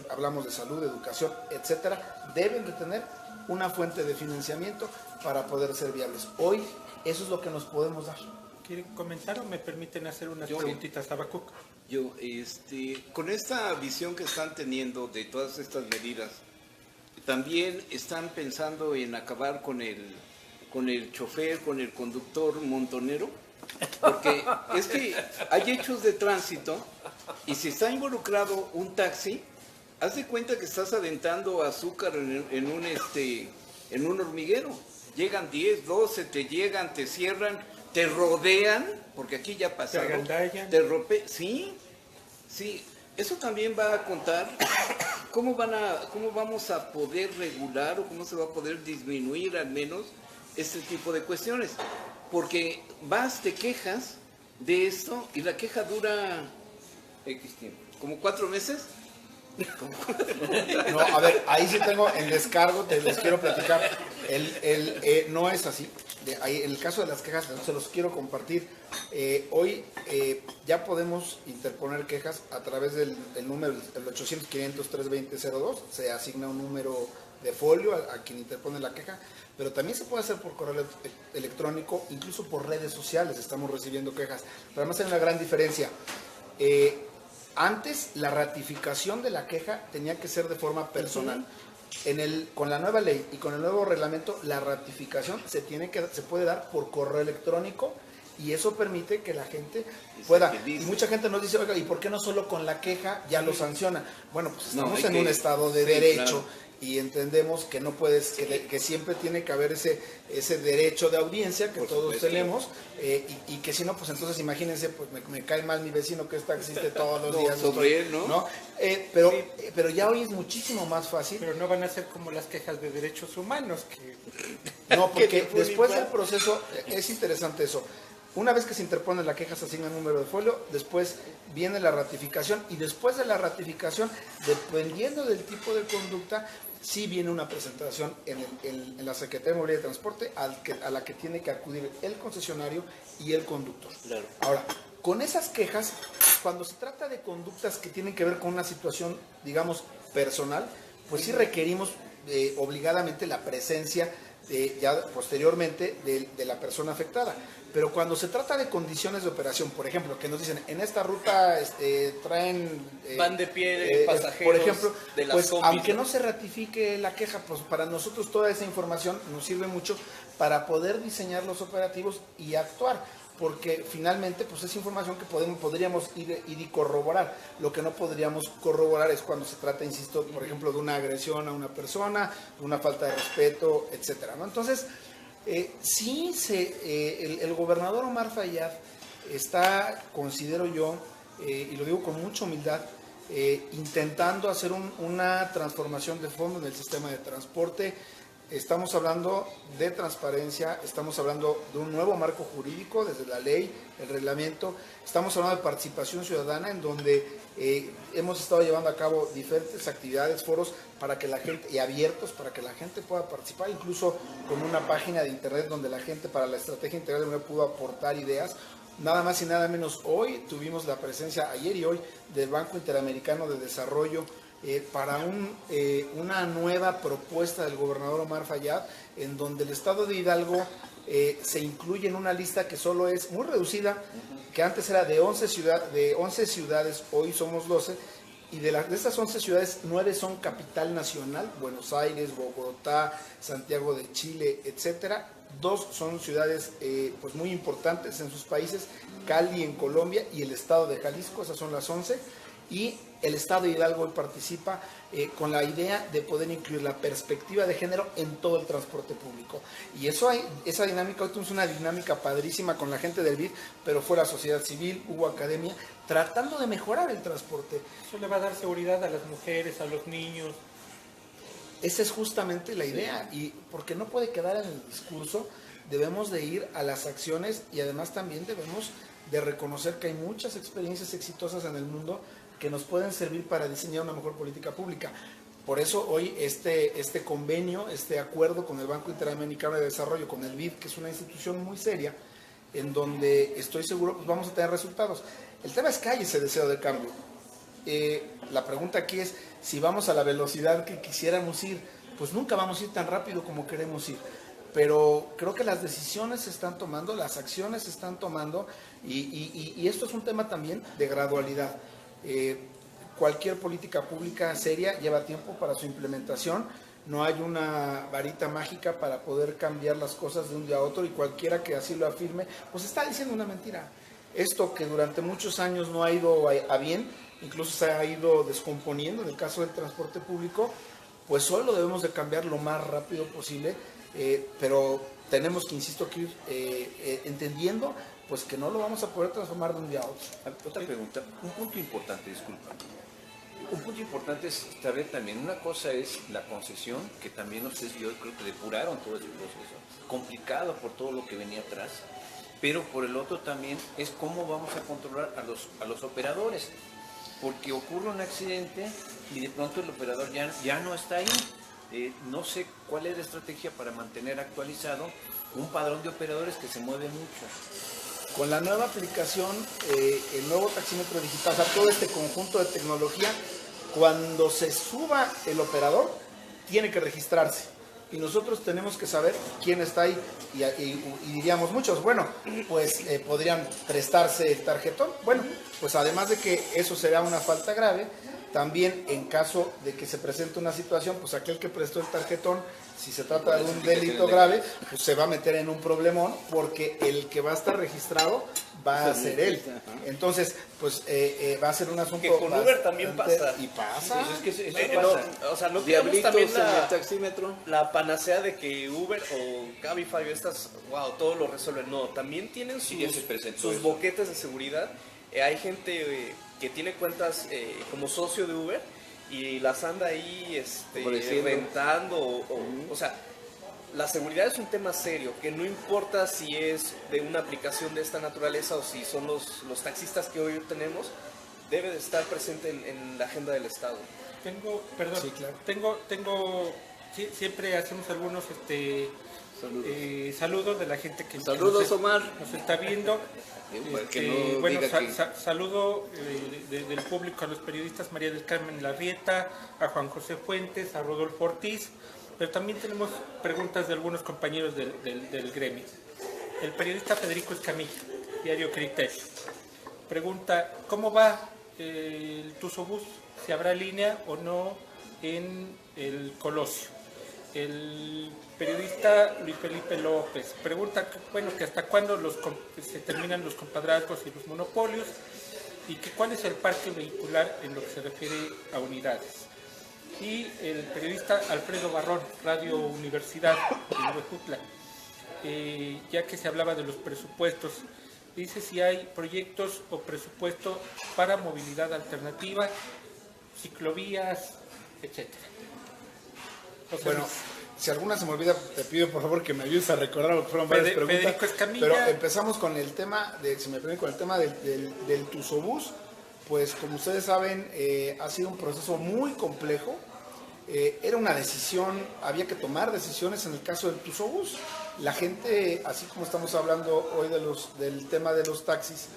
hablamos de salud, educación, etcétera, deben de tener una fuente de financiamiento para poder ser viables. Hoy eso es lo que nos podemos dar. ¿Quieren comentar o me permiten hacer unas preguntitas a Habacuc? Yo, con esta visión que están teniendo de todas estas medidas, también están pensando en acabar con el chofer, con el conductor montonero, porque es que hay hechos de tránsito y si está involucrado un taxi, haz de cuenta que estás aventando azúcar en un hormiguero. Llegan 10, 12, te llegan, te cierran, te rodean, porque aquí ya pasaron. Te agandallan. Sí, eso también va a contar cómo vamos a poder regular o cómo se va a poder disminuir al menos este tipo de cuestiones. Porque te quejas de esto y la queja dura X tiempo, como 4 meses. No, a ver, ahí sí tengo en descargo, les quiero platicar. No es así. En el caso de las quejas, se los quiero compartir. Hoy ya podemos interponer quejas a través del número, el 800-500-320-02. Se asigna un número de folio a quien interpone la queja, pero también se puede hacer por correo electrónico, incluso por redes sociales estamos recibiendo quejas. Pero además hay una gran diferencia. Antes la ratificación de la queja tenía que ser de forma personal. Con la nueva ley y con el nuevo reglamento, la ratificación se puede dar por correo electrónico y eso permite que la gente pueda. Y mucha gente nos dice, oiga, ¿y por qué no solo con la queja ya lo sanciona? Bueno, pues estamos en un estado de derecho. Claro. Y entendemos que no puedes, que siempre tiene que haber ese derecho de audiencia que todos tenemos, y que si no, pues entonces imagínense, pues me cae mal mi vecino que es taxista todos los días. Sobre él, ¿no? Pero ya hoy es muchísimo más fácil. Pero no van a ser como las quejas de derechos humanos. No, porque después del proceso, es interesante eso. Una vez que se interpone la queja, se asigna un número de folio, después viene la ratificación y después de la ratificación, dependiendo del tipo de conducta, sí viene una presentación en la Secretaría de Movilidad y Transporte a la que tiene que acudir el concesionario y el conductor. Claro. Ahora, con esas quejas, cuando se trata de conductas que tienen que ver con una situación, digamos, personal, pues sí requerimos obligadamente la presencia ya posteriormente de la persona afectada. Pero cuando se trata de condiciones de operación, por ejemplo, que nos dicen, en esta ruta traen... van de pie pasajeros, por ejemplo, de las pues combis, aunque no se ratifique la queja, pues para nosotros toda esa información nos sirve mucho para poder diseñar los operativos y actuar. Porque finalmente pues es información que podríamos ir y corroborar. Lo que no podríamos corroborar es cuando se trata, insisto, por ejemplo, de una agresión a una persona, de una falta de respeto, etcétera, ¿no? Entonces, sí, el gobernador Omar Fayad está, considero yo, y lo digo con mucha humildad, intentando hacer una transformación de fondo en el sistema de transporte. Estamos hablando de transparencia, estamos hablando de un nuevo marco jurídico desde la ley, el reglamento, estamos hablando de participación ciudadana en donde hemos estado llevando a cabo diferentes actividades, foros para que la gente, y abiertos para que la gente pueda participar, incluso con una página de internet donde la gente para la estrategia integral de movilidad pudo aportar ideas. Nada más y nada menos hoy tuvimos la presencia, ayer y hoy, del Banco Interamericano de Desarrollo, para una nueva propuesta del gobernador Omar Fayad, en donde el estado de Hidalgo se incluye en una lista que solo es muy reducida, que antes era de 11 ciudades, hoy somos 12, y de estas 11 ciudades, 9 son capital nacional, Buenos Aires, Bogotá, Santiago de Chile, etcétera. 2 son ciudades pues muy importantes en sus países, Cali en Colombia y el estado de Jalisco, esas son las 11. Y el estado de Hidalgo hoy participa con la idea de poder incluir la perspectiva de género en todo el transporte público. Y esa dinámica, hoy tuvimos una dinámica padrísima con la gente del BID, pero fue la sociedad civil, hubo academia, tratando de mejorar el transporte. Eso le va a dar seguridad a las mujeres, a los niños. Esa es justamente la idea, y porque no puede quedar en el discurso, debemos de ir a las acciones y además también debemos de reconocer que hay muchas experiencias exitosas en el mundo que nos pueden servir para diseñar una mejor política pública. Por eso hoy este convenio, este acuerdo con el Banco Interamericano de Desarrollo, con el BID, que es una institución muy seria, en donde estoy seguro pues vamos a tener resultados. El tema es que hay ese deseo de cambio. La pregunta aquí es, si vamos a la velocidad que quisiéramos ir, pues nunca vamos a ir tan rápido como queremos ir. Pero creo que las decisiones se están tomando, las acciones se están tomando, y esto es un tema también de gradualidad. Cualquier política pública seria lleva tiempo para su implementación. No hay una varita mágica para poder cambiar las cosas de un día a otro, y cualquiera que así lo afirme, pues está diciendo una mentira. Esto que durante muchos años no ha ido a bien, incluso se ha ido descomponiendo en el caso del transporte público, pues solo debemos de cambiar lo más rápido posible, pero tenemos que, insisto, que ir entendiendo pues que no lo vamos a poder transformar de un día a otro. Otra pregunta, un punto importante, disculpa. Un punto importante es saber también, una cosa es la concesión, que también ustedes, yo creo que depuraron todo ese proceso, complicado por todo lo que venía atrás, pero por el otro también es cómo vamos a controlar a los operadores, porque ocurre un accidente y de pronto el operador ya no está ahí. No sé cuál es la estrategia para mantener actualizado un padrón de operadores que se mueve mucho. Con la nueva aplicación, el nuevo taxímetro digital, o sea, todo este conjunto de tecnología, cuando se suba el operador, tiene que registrarse. Y nosotros tenemos que saber quién está ahí. Y diríamos muchos, bueno, pues podrían prestarse el tarjetón. Bueno, pues además de que eso será una falta grave, también en caso de que se presente una situación, pues aquel que prestó el tarjetón, si se trata de un delito grave, pues se va a meter en un problemón, porque el que va a estar registrado va a ser él. Entonces, pues va a ser un asunto que con Uber también pasa. Y pasa. Pues es que eso No, pasa. o sea, no queremos Diablitos también en el taxímetro. la panacea de que Uber o Cabify, estas, wow, todo lo resuelven. No, también tienen Sí, ya se presentó sus eso. boquetes de seguridad. Hay gente que tiene cuentas como socio de Uber y las anda ahí Ofreciendo. rentando. O sea, la seguridad es un tema serio, que no importa si es de una aplicación de esta naturaleza o si son los taxistas que hoy tenemos, debe de estar presente en la agenda del Estado. Sí, claro. Siempre hacemos algunos saludos de la gente que Saludos, Omar. nos está viendo. Que no Bueno, diga que- saludo del público a los periodistas María del Carmen Larrieta, a Juan José Fuentes, a Rodolfo Ortiz, pero también tenemos preguntas de algunos compañeros del gremio. El periodista Federico Escamilla, Diario Criterio, pregunta: ¿cómo va el Tusobús? ¿Si habrá línea o no en el Colosio? El periodista Luis Felipe López pregunta que hasta cuándo se terminan los compadrazgos y los monopolios, y que cuál es el parque vehicular en lo que se refiere a unidades. Y el periodista Alfredo Barrón, Radio Universidad de Huejutla, ya que se hablaba de los presupuestos, dice si hay proyectos o presupuesto para movilidad alternativa, ciclovías, etcétera. José Bueno, Luis. si alguna se me olvida, te pido por favor que me ayudes a recordar, porque fueron varias preguntas. Federico Escamilla. Pero empezamos con el tema, si me permiten, con el tema del Tusobús. Pues como ustedes saben, ha sido un proceso muy complejo. Era una decisión, había que tomar decisiones en el caso del Tusobús. La gente, así como estamos hablando hoy del tema de los taxis,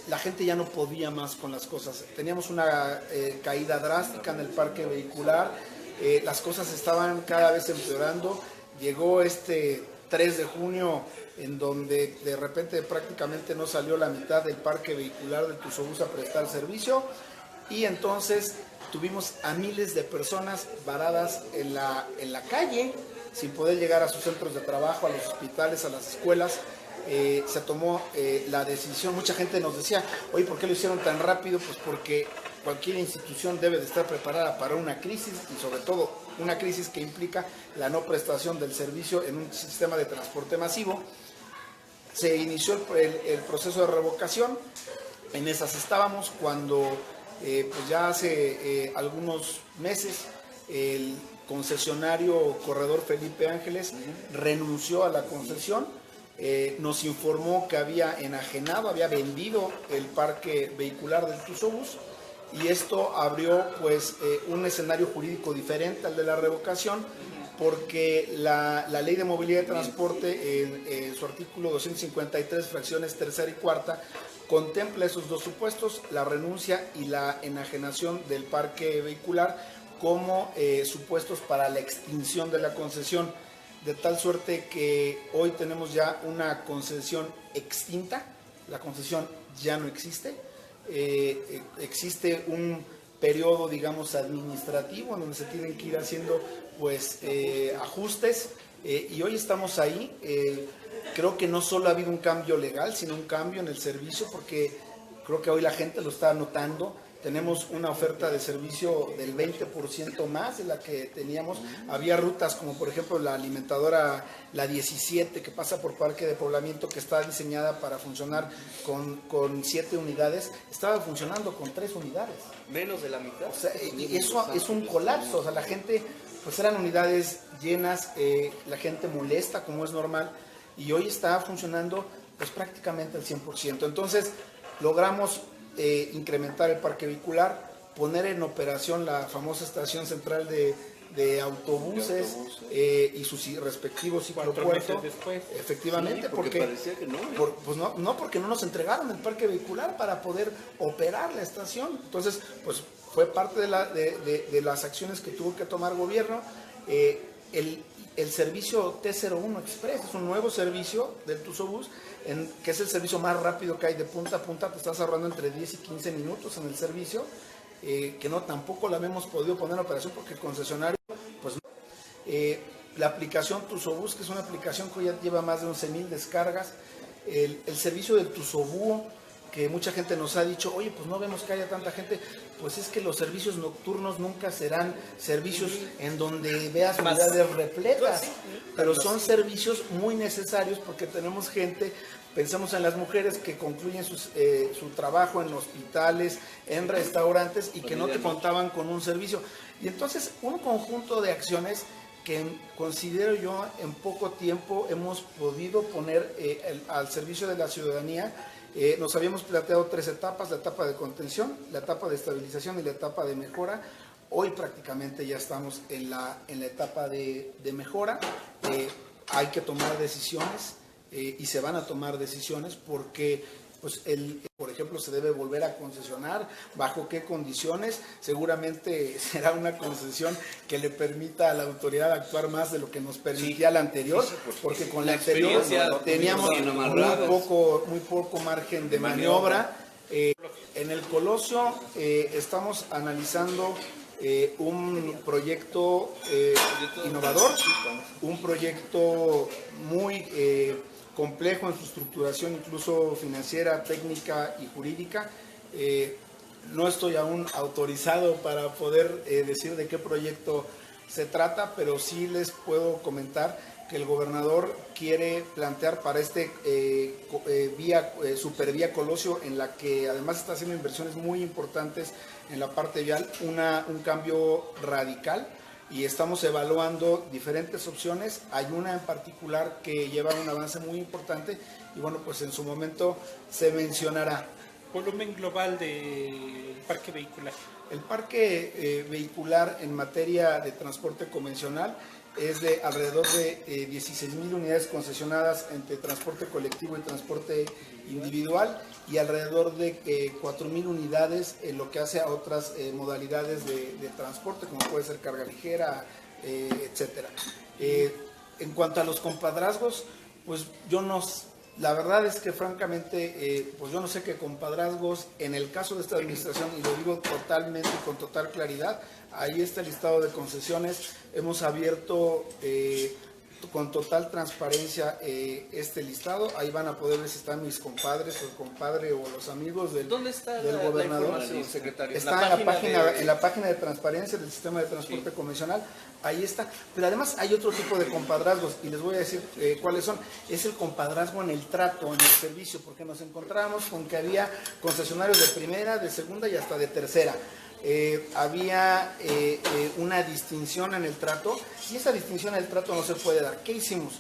la gente ya no podía más con las cosas. Teníamos una caída drástica en el parque vehicular. Las cosas estaban cada vez empeorando. Llegó 3 de junio en donde de repente prácticamente no salió la mitad del parque vehicular del Tusobús a prestar servicio, y entonces tuvimos a miles de personas varadas en la calle sin poder llegar a sus centros de trabajo, a los hospitales, a las escuelas. Se tomó la decisión. Mucha gente nos decía: oye, ¿por qué lo hicieron tan rápido? Pues porque cualquier institución debe de estar preparada para una crisis, y sobre todo una crisis que implica la no prestación del servicio en un sistema de transporte masivo. Se inició el proceso de revocación. En esas estábamos cuando pues ya hace algunos meses el concesionario Corredor Felipe Ángeles renunció a la concesión. Nos informó que había enajenado, había vendido el parque vehicular del Tusobús, y esto abrió pues un escenario jurídico diferente al de la revocación, porque la Ley de Movilidad y Transporte, en su artículo 253, fracciones tercera y cuarta, contempla esos dos supuestos, la renuncia y la enajenación del parque vehicular, como supuestos para la extinción de la concesión, de tal suerte que hoy tenemos ya una concesión extinta, la concesión ya no existe, existe un periodo, digamos, administrativo en donde se tienen que ir haciendo pues ajustes, y hoy estamos ahí. Creo que no solo ha habido un cambio legal, sino un cambio en el servicio, porque creo que hoy la gente lo está notando. Tenemos una oferta de servicio del 20% más de la que teníamos. Había rutas como por ejemplo la alimentadora, la 17, que pasa por Parque de Poblamiento, que está diseñada para funcionar con 7 unidades, estaba funcionando con 3 unidades. Menos de la mitad. O sea, y eso es un colapso. O sea, la gente, pues eran unidades llenas, la gente molesta como es normal, y hoy está funcionando pues prácticamente al 100%. Entonces logramos incrementar el parque vehicular, poner en operación la famosa estación central de autobuses, y sus respectivos ciclopuertos. Efectivamente, sí, porque parecía que no, pues no, porque no nos entregaron el parque vehicular para poder operar la estación. Entonces, pues fue parte de las acciones que tuvo que tomar gobierno. El servicio T01 Express es un nuevo servicio del Tusobús, que es el servicio más rápido que hay de punta a punta. Te estás ahorrando entre 10 y 15 minutos en el servicio, que no tampoco la habíamos podido poner en operación porque el concesionario, pues no. La aplicación Tusobús, que es una aplicación que ya lleva más de 11,000 descargas, el servicio del Tusobúo, que mucha gente nos ha dicho, oye, pues no vemos que haya tanta gente. Pues es que los servicios nocturnos nunca serán servicios en donde veas unidades repletas, pero son servicios muy necesarios porque tenemos gente, pensamos en las mujeres que concluyen su trabajo en hospitales, en restaurantes, y que no te contaban con un servicio. Y entonces un conjunto de acciones que considero yo en poco tiempo hemos podido poner al servicio de la ciudadanía. Nos habíamos planteado 3 etapas: la etapa de contención, la etapa de estabilización y la etapa de mejora. Hoy prácticamente ya estamos en la etapa de mejora. Hay que tomar decisiones, y se van a tomar decisiones, porque pues por ejemplo, se debe volver a concesionar, bajo qué condiciones. Seguramente será una concesión que le permita a la autoridad actuar más de lo que nos permitía la anterior, porque con la anterior teníamos muy poco margen de maniobra. En el Colosio estamos analizando un proyecto innovador, un proyecto muy complejo en su estructuración, incluso financiera, técnica y jurídica. No estoy aún autorizado para poder decir de qué proyecto se trata, pero sí les puedo comentar que el gobernador quiere plantear para supervía Colosio, en la que además está haciendo inversiones muy importantes en la parte vial, un cambio radical. Y estamos evaluando diferentes opciones. Hay una en particular que lleva un avance muy importante, y bueno, pues en su momento se mencionará. Volumen global del parque vehicular. El parque vehicular en materia de transporte convencional es de alrededor de 16,000 unidades concesionadas entre transporte colectivo y transporte individual, y alrededor de 4,000 unidades en lo que hace a otras modalidades de transporte, como puede ser carga ligera, etcétera. En cuanto a los compadrazgos, pues la verdad es que francamente, pues yo no sé qué compadrazgos en el caso de esta administración, y lo digo totalmente y con total claridad. Ahí está el listado de concesiones. Hemos abierto con total transparencia este listado. Ahí van a poder ver si están mis compadres, o el compadre, o los amigos del gobernador. ¿Dónde está la información, secretario? Está en la página de transparencia del sistema de transporte convencional. Ahí está. Pero además hay otro tipo de compadrazgos, y les voy a decir cuáles son. Es el compadrazgo en el trato, en el servicio, porque nos encontramos con que había concesionarios de primera, de segunda y hasta de tercera. Había una distinción en el trato, y esa distinción en el trato no se puede dar. ¿Qué hicimos?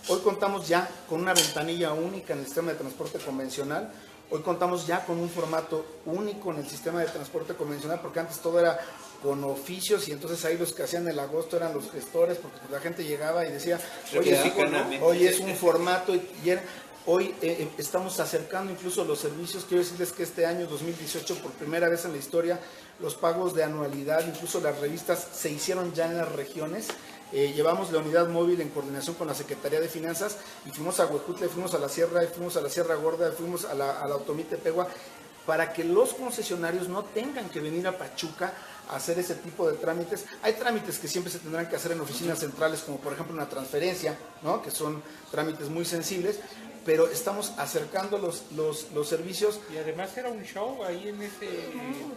Hoy contamos ya con una ventanilla única en el sistema de transporte convencional. Hoy contamos ya con un formato único en el sistema de transporte convencional, porque antes todo era con oficios, y entonces ahí los que hacían el agosto eran los gestores, porque pues la gente llegaba y decía, oye, hoy es un formato, hoy estamos acercando incluso los servicios. Quiero decirles que este año 2018, por primera vez en la historia, los pagos de anualidad, incluso las revistas, se hicieron ya en las regiones. Llevamos la unidad móvil en coordinación con la Secretaría de Finanzas y fuimos a Huejutla, fuimos a la Sierra, fuimos a la Sierra Gorda, fuimos a la Otomí Tepehua, para que los concesionarios no tengan que venir a Pachuca a hacer ese tipo de trámites. Hay trámites que siempre se tendrán que hacer en oficinas centrales, como por ejemplo una transferencia, ¿no? Que son trámites muy sensibles, pero estamos acercando los servicios. Y además era un show ahí en ese...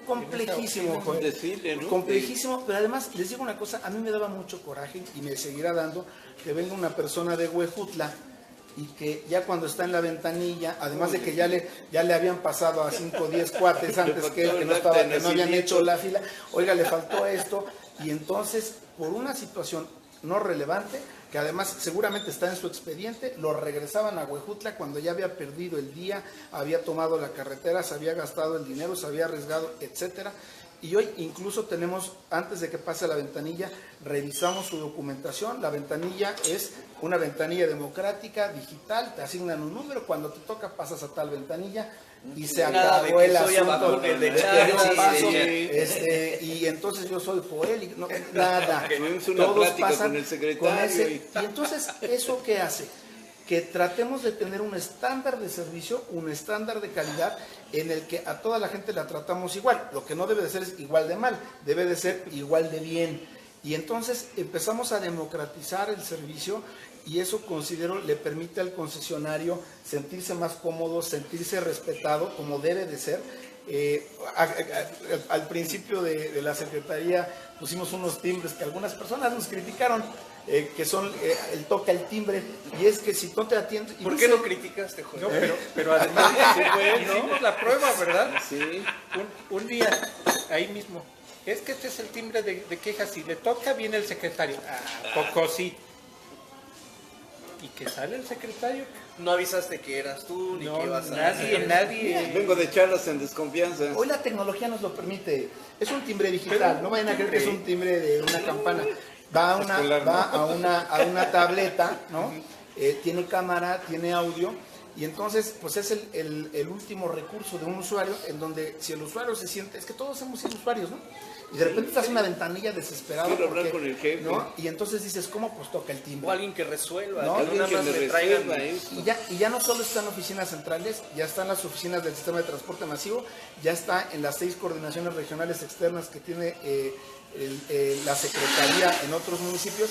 complejísimo, Un desfile, ¿no? Complejísimo, pero además les digo una cosa, a mí me daba mucho coraje y me seguirá dando que venga una persona de Huejutla y que ya cuando está en la ventanilla, además de que ya le habían pasado a 5 o 10 cuates antes que él, que no habían hecho la fila, oiga, le faltó esto, y entonces por una situación no relevante, que además seguramente está en su expediente, lo regresaban a Huejutla cuando ya había perdido el día, había tomado la carretera, se había gastado el dinero, se había arriesgado, etcétera. Y hoy incluso tenemos, antes de que pase la ventanilla, revisamos su documentación. La ventanilla es una ventanilla democrática, digital, te asignan un número, cuando te toca pasas a tal ventanilla y se acabó el asunto. Y entonces yo soy Joel, y no, nada. Todos pasan con el secretario. Y entonces, ¿eso qué hace? Que tratemos de tener un estándar de servicio, un estándar de calidad en el que a toda la gente la tratamos igual. Lo que no debe de ser es igual de mal, debe de ser igual de bien. Y entonces empezamos a democratizar el servicio, y eso considero le permite al concesionario sentirse más cómodo, sentirse respetado como debe de ser. Al principio de la Secretaría pusimos unos timbres que algunas personas nos criticaron, que son el toca el timbre, y es que si no te atiendes... ¿Por qué lo criticaste, Jorge? No, pero además hicimos la prueba, ¿verdad? Sí. Un día, ahí mismo, es que este es el timbre de quejas, si le toca viene el secretario. Poco sí. ¿Y que sale el secretario? No avisaste que eras tú, ni No, que ibas a... nadie. Vengo de charlas en desconfianza. Hoy la tecnología nos lo permite. Es un timbre digital, no vayan a creer que es un timbre de una campana. Va a una tableta, ¿no? Tiene cámara, tiene audio, y entonces pues es el último recurso de un usuario, en donde si el usuario se siente, es que todos hemos sido usuarios, ¿no? Y de repente estás en una ventanilla desesperado. Quiero hablar con el jefe, ¿no? Y entonces dices, ¿cómo? Pues toca el timbre. O alguien que resuelva, ¿no? que Alguien nada que más me me traigan... resuelva eso. Y ya no solo están oficinas centrales, ya están las oficinas del sistema de transporte masivo, ya está en las 6 coordinaciones regionales externas que tiene la Secretaría en otros municipios.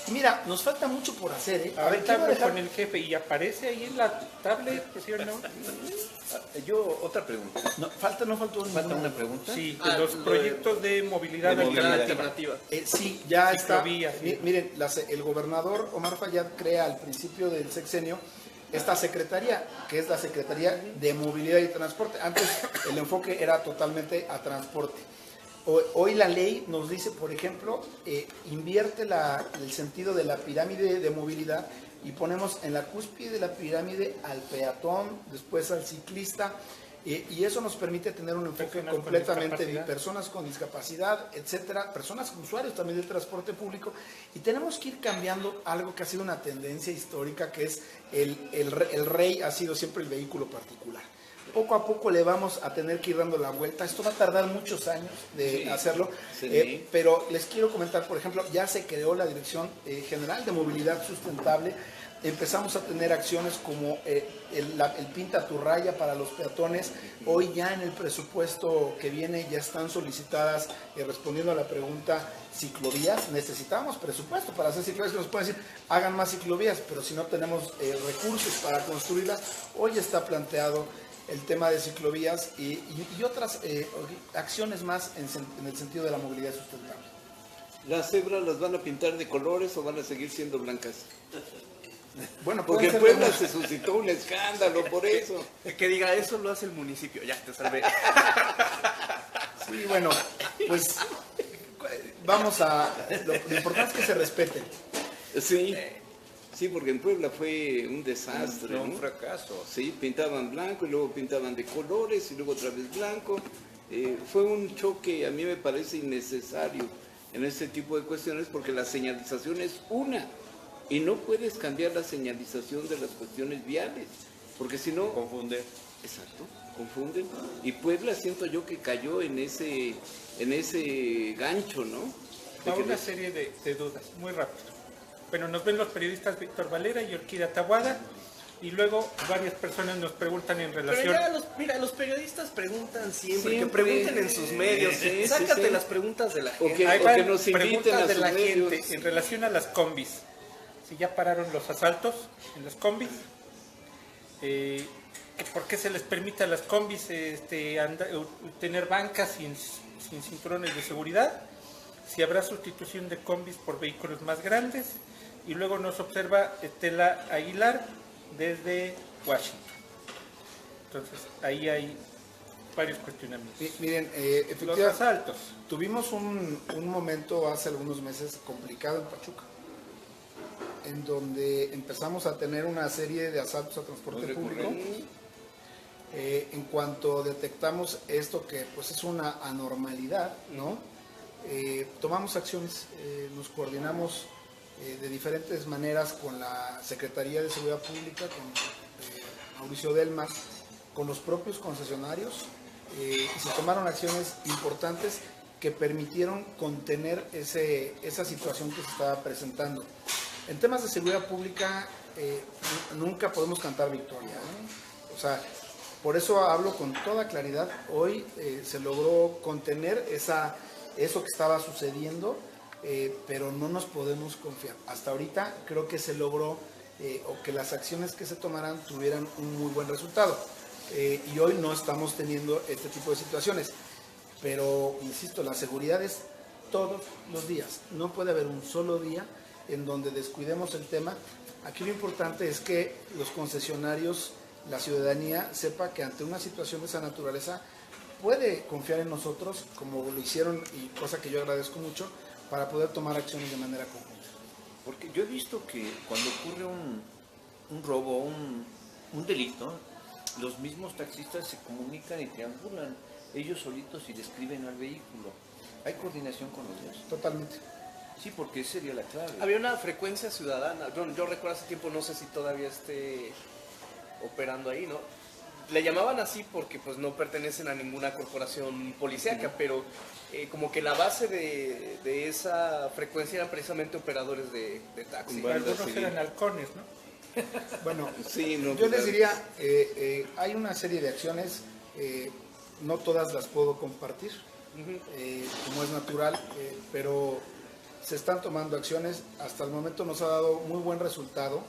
Y mira, nos falta mucho por hacer, ¿eh? Ahorita hablo con el jefe y aparece ahí en la tablet, ¿sí o no? Yo, otra pregunta. No falta una pregunta. Sí, de los proyectos de movilidad De movilidad alternativa. sí, ya está. Ciclovías, sí. Miren, el gobernador Omar Fayad crea al principio del sexenio esta secretaría, que es la Secretaría de Movilidad y Transporte. Antes el enfoque era totalmente a transporte. Hoy la ley nos dice, por ejemplo, invierte el sentido de la pirámide de movilidad y ponemos en la cúspide de la pirámide al peatón, después al ciclista, y eso nos permite tener un enfoque completamente de personas con discapacidad, etcétera, personas usuarios también del transporte público, y tenemos que ir cambiando algo que ha sido una tendencia histórica, que es el rey ha sido siempre el vehículo particular. Poco a poco le vamos a tener que ir dando la vuelta. Esto va a tardar muchos años de hacerlo, pero les quiero comentar, por ejemplo, ya se creó la Dirección General de Movilidad Sustentable. Empezamos a tener acciones como el Pinta tu raya para los peatones. Hoy ya en el presupuesto que viene ya están solicitadas, respondiendo a la pregunta, ciclovías. Necesitamos presupuesto para hacer ciclovías, que nos pueden decir, hagan más ciclovías, pero si no tenemos recursos para construirlas, hoy está planteado el tema de ciclovías y otras acciones más en el sentido de la movilidad sustentable. ¿Las cebras las van a pintar de colores o van a seguir siendo blancas? Bueno, porque en Puebla se suscitó un escándalo por eso. Que diga, eso lo hace el municipio. Ya te salvé. Sí, bueno, pues vamos lo importante es que se respeten. Sí. Sí, porque en Puebla fue un desastre, un ¿no? fracaso. Sí, pintaban blanco y luego pintaban de colores y luego otra vez blanco. fue un choque, a mí me parece innecesario en este tipo de cuestiones, porque la señalización es una, y no puedes cambiar la señalización de las cuestiones viales, porque si no... Confunde. Exacto, confunden. Y Puebla siento yo que cayó en ese gancho, ¿no? Va una serie de dudas, muy rápido. Bueno, nos ven los periodistas Víctor Valera y Orquídea Taboada, y luego varias personas nos preguntan en relación... Pero ya los periodistas preguntan siempre, que Siempre. pregunten en sus medios. Sí, Sácate sí. las preguntas de la O gente. que- Ahí o van nos inviten preguntas a de sus la medios. gente en relación a las combis. Si ya pararon los asaltos en las combis, que ¿por qué se les permite a las combis tener bancas sin cinturones de seguridad? Si habrá sustitución de combis por vehículos más grandes. Y luego nos observa Estela Aguilar desde Washington. Entonces, ahí hay varios cuestionamientos. Miren, Los efectivamente, asaltos. tuvimos un momento hace algunos meses complicado en Pachuca, en donde empezamos a tener una serie de asaltos a transporte público. En cuanto detectamos esto, que pues es una anormalidad, ¿no? Tomamos acciones, nos coordinamos de diferentes maneras con la Secretaría de Seguridad Pública, con Mauricio Delmas, con los propios concesionarios, y se tomaron acciones importantes que permitieron contener esa situación que se estaba presentando. En temas de seguridad pública nunca podemos cantar victoria, ¿no? O sea, por eso hablo con toda claridad. Hoy se logró contener eso que estaba sucediendo, pero no nos podemos confiar. Hasta ahorita creo que se logró o que las acciones que se tomaran tuvieran un muy buen resultado. Y hoy no estamos teniendo este tipo de situaciones. Pero, insisto, la seguridad es todos los días. No puede haber un solo día en donde descuidemos el tema. Aquí lo importante es que los concesionarios, la ciudadanía, sepa que ante una situación de esa naturaleza puede confiar en nosotros, como lo hicieron, y cosa que yo agradezco mucho, para poder tomar acciones de manera conjunta. Porque yo he visto que cuando ocurre un robo, un delito, los mismos taxistas se comunican y triangulan ellos solitos y describen al vehículo. ¿Hay coordinación con los dos? Totalmente. Sí, porque esa sería la clave. Había una frecuencia ciudadana. Yo recuerdo hace tiempo, no sé si todavía esté operando ahí, ¿no? Le llamaban así porque pues no pertenecen a ninguna corporación policíaca, pero como que la base de esa frecuencia eran precisamente operadores de taxi. Con bandas Algunos civiles. eran halcones, ¿no? Bueno, Sí, no, yo les claro. diría, hay una serie de acciones, no todas las puedo compartir, como es natural, pero se están tomando acciones. Hasta el momento nos ha dado muy buen resultado.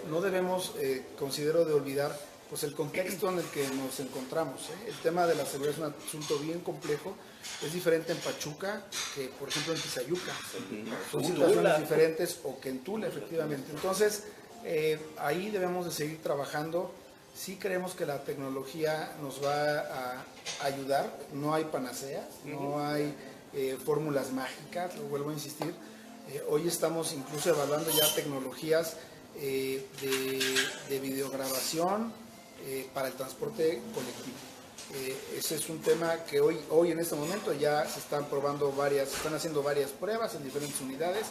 No debemos, considero, de olvidar pues el contexto en el que nos encontramos. El tema de la seguridad es un asunto bien complejo. Es diferente en Pachuca que, por ejemplo, en Tizayuca. Son situaciones diferentes, o que en Tula, efectivamente. Entonces, ahí debemos de seguir trabajando. Sí creemos que la tecnología nos va a ayudar. No hay panaceas, no hay fórmulas mágicas, lo vuelvo a insistir. Hoy estamos incluso evaluando ya tecnologías de videograbación para el transporte colectivo. Ese es un tema que hoy en este momento ya se están haciendo varias pruebas en diferentes unidades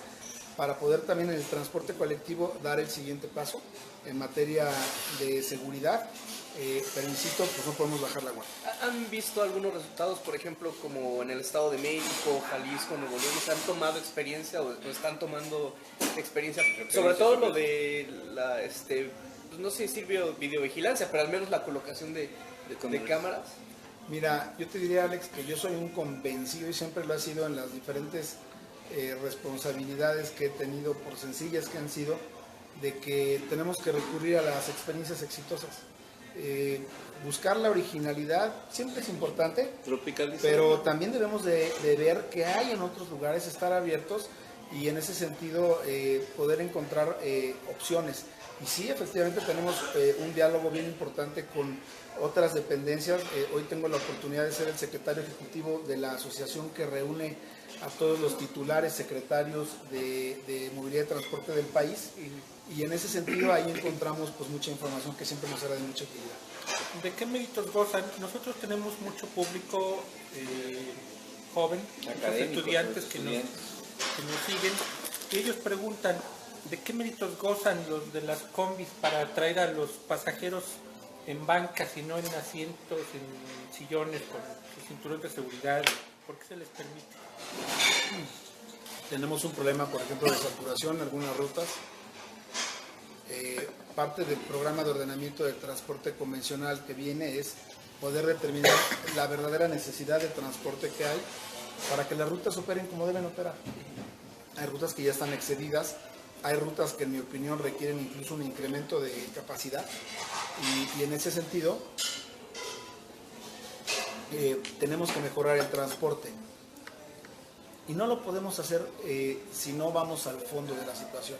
para poder también en el transporte colectivo dar el siguiente paso en materia de seguridad, pero insisto, pues no podemos bajar la guardia. ¿Han visto algunos resultados, por ejemplo, como en el Estado de México, Jalisco, Nuevo León? ¿Se han tomado experiencia o están tomando experiencia? Sobre todo lo de la, pues no sé si videovigilancia, pero al menos la colocación de cámaras. Mira, yo te diría, Alex, que yo soy un convencido, y siempre lo he sido en las diferentes responsabilidades que he tenido, por sencillas que han sido, de que tenemos que recurrir a las experiencias exitosas. Buscar la originalidad siempre es importante, Tropicalizar. pero también debemos de ver qué hay en otros lugares, estar abiertos y en ese sentido poder encontrar opciones. Y sí, efectivamente tenemos un diálogo bien importante con otras dependencias. Hoy tengo la oportunidad de ser el secretario ejecutivo de la asociación que reúne a todos los titulares, secretarios de movilidad y transporte del país, y en ese sentido ahí encontramos pues mucha información que siempre nos será de mucha utilidad. ¿De qué méritos gozan? Nosotros tenemos mucho público joven, muchos Académicos, estudiantes pues, que nos siguen, y ellos preguntan ¿de qué méritos gozan los de las combis para traer a los pasajeros en bancas y no en asientos, en sillones con su cinturón de seguridad? ¿Por qué se les permite? Tenemos un problema, por ejemplo, de saturación en algunas rutas. Parte del programa de ordenamiento del transporte convencional que viene es poder determinar la verdadera necesidad de transporte que hay para que las rutas operen como deben operar. Hay rutas que ya están excedidas, hay rutas que en mi opinión requieren incluso un incremento de capacidad y en ese sentido tenemos que mejorar el transporte. Y no lo podemos hacer si no vamos al fondo de la situación.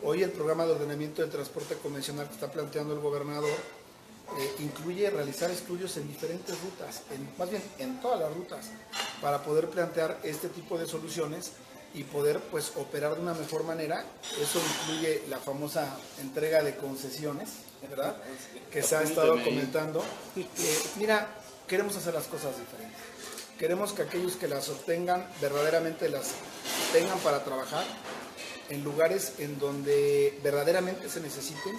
Hoy el programa de ordenamiento del transporte convencional que está planteando el gobernador incluye realizar estudios en diferentes rutas, más bien en todas las rutas, para poder plantear este tipo de soluciones y poder pues operar de una mejor manera. Eso incluye la famosa entrega de concesiones, ¿verdad? Que se ha estado comentando. Mira, queremos hacer las cosas diferentes. Queremos que aquellos que las obtengan verdaderamente las tengan para trabajar en lugares en donde verdaderamente se necesiten,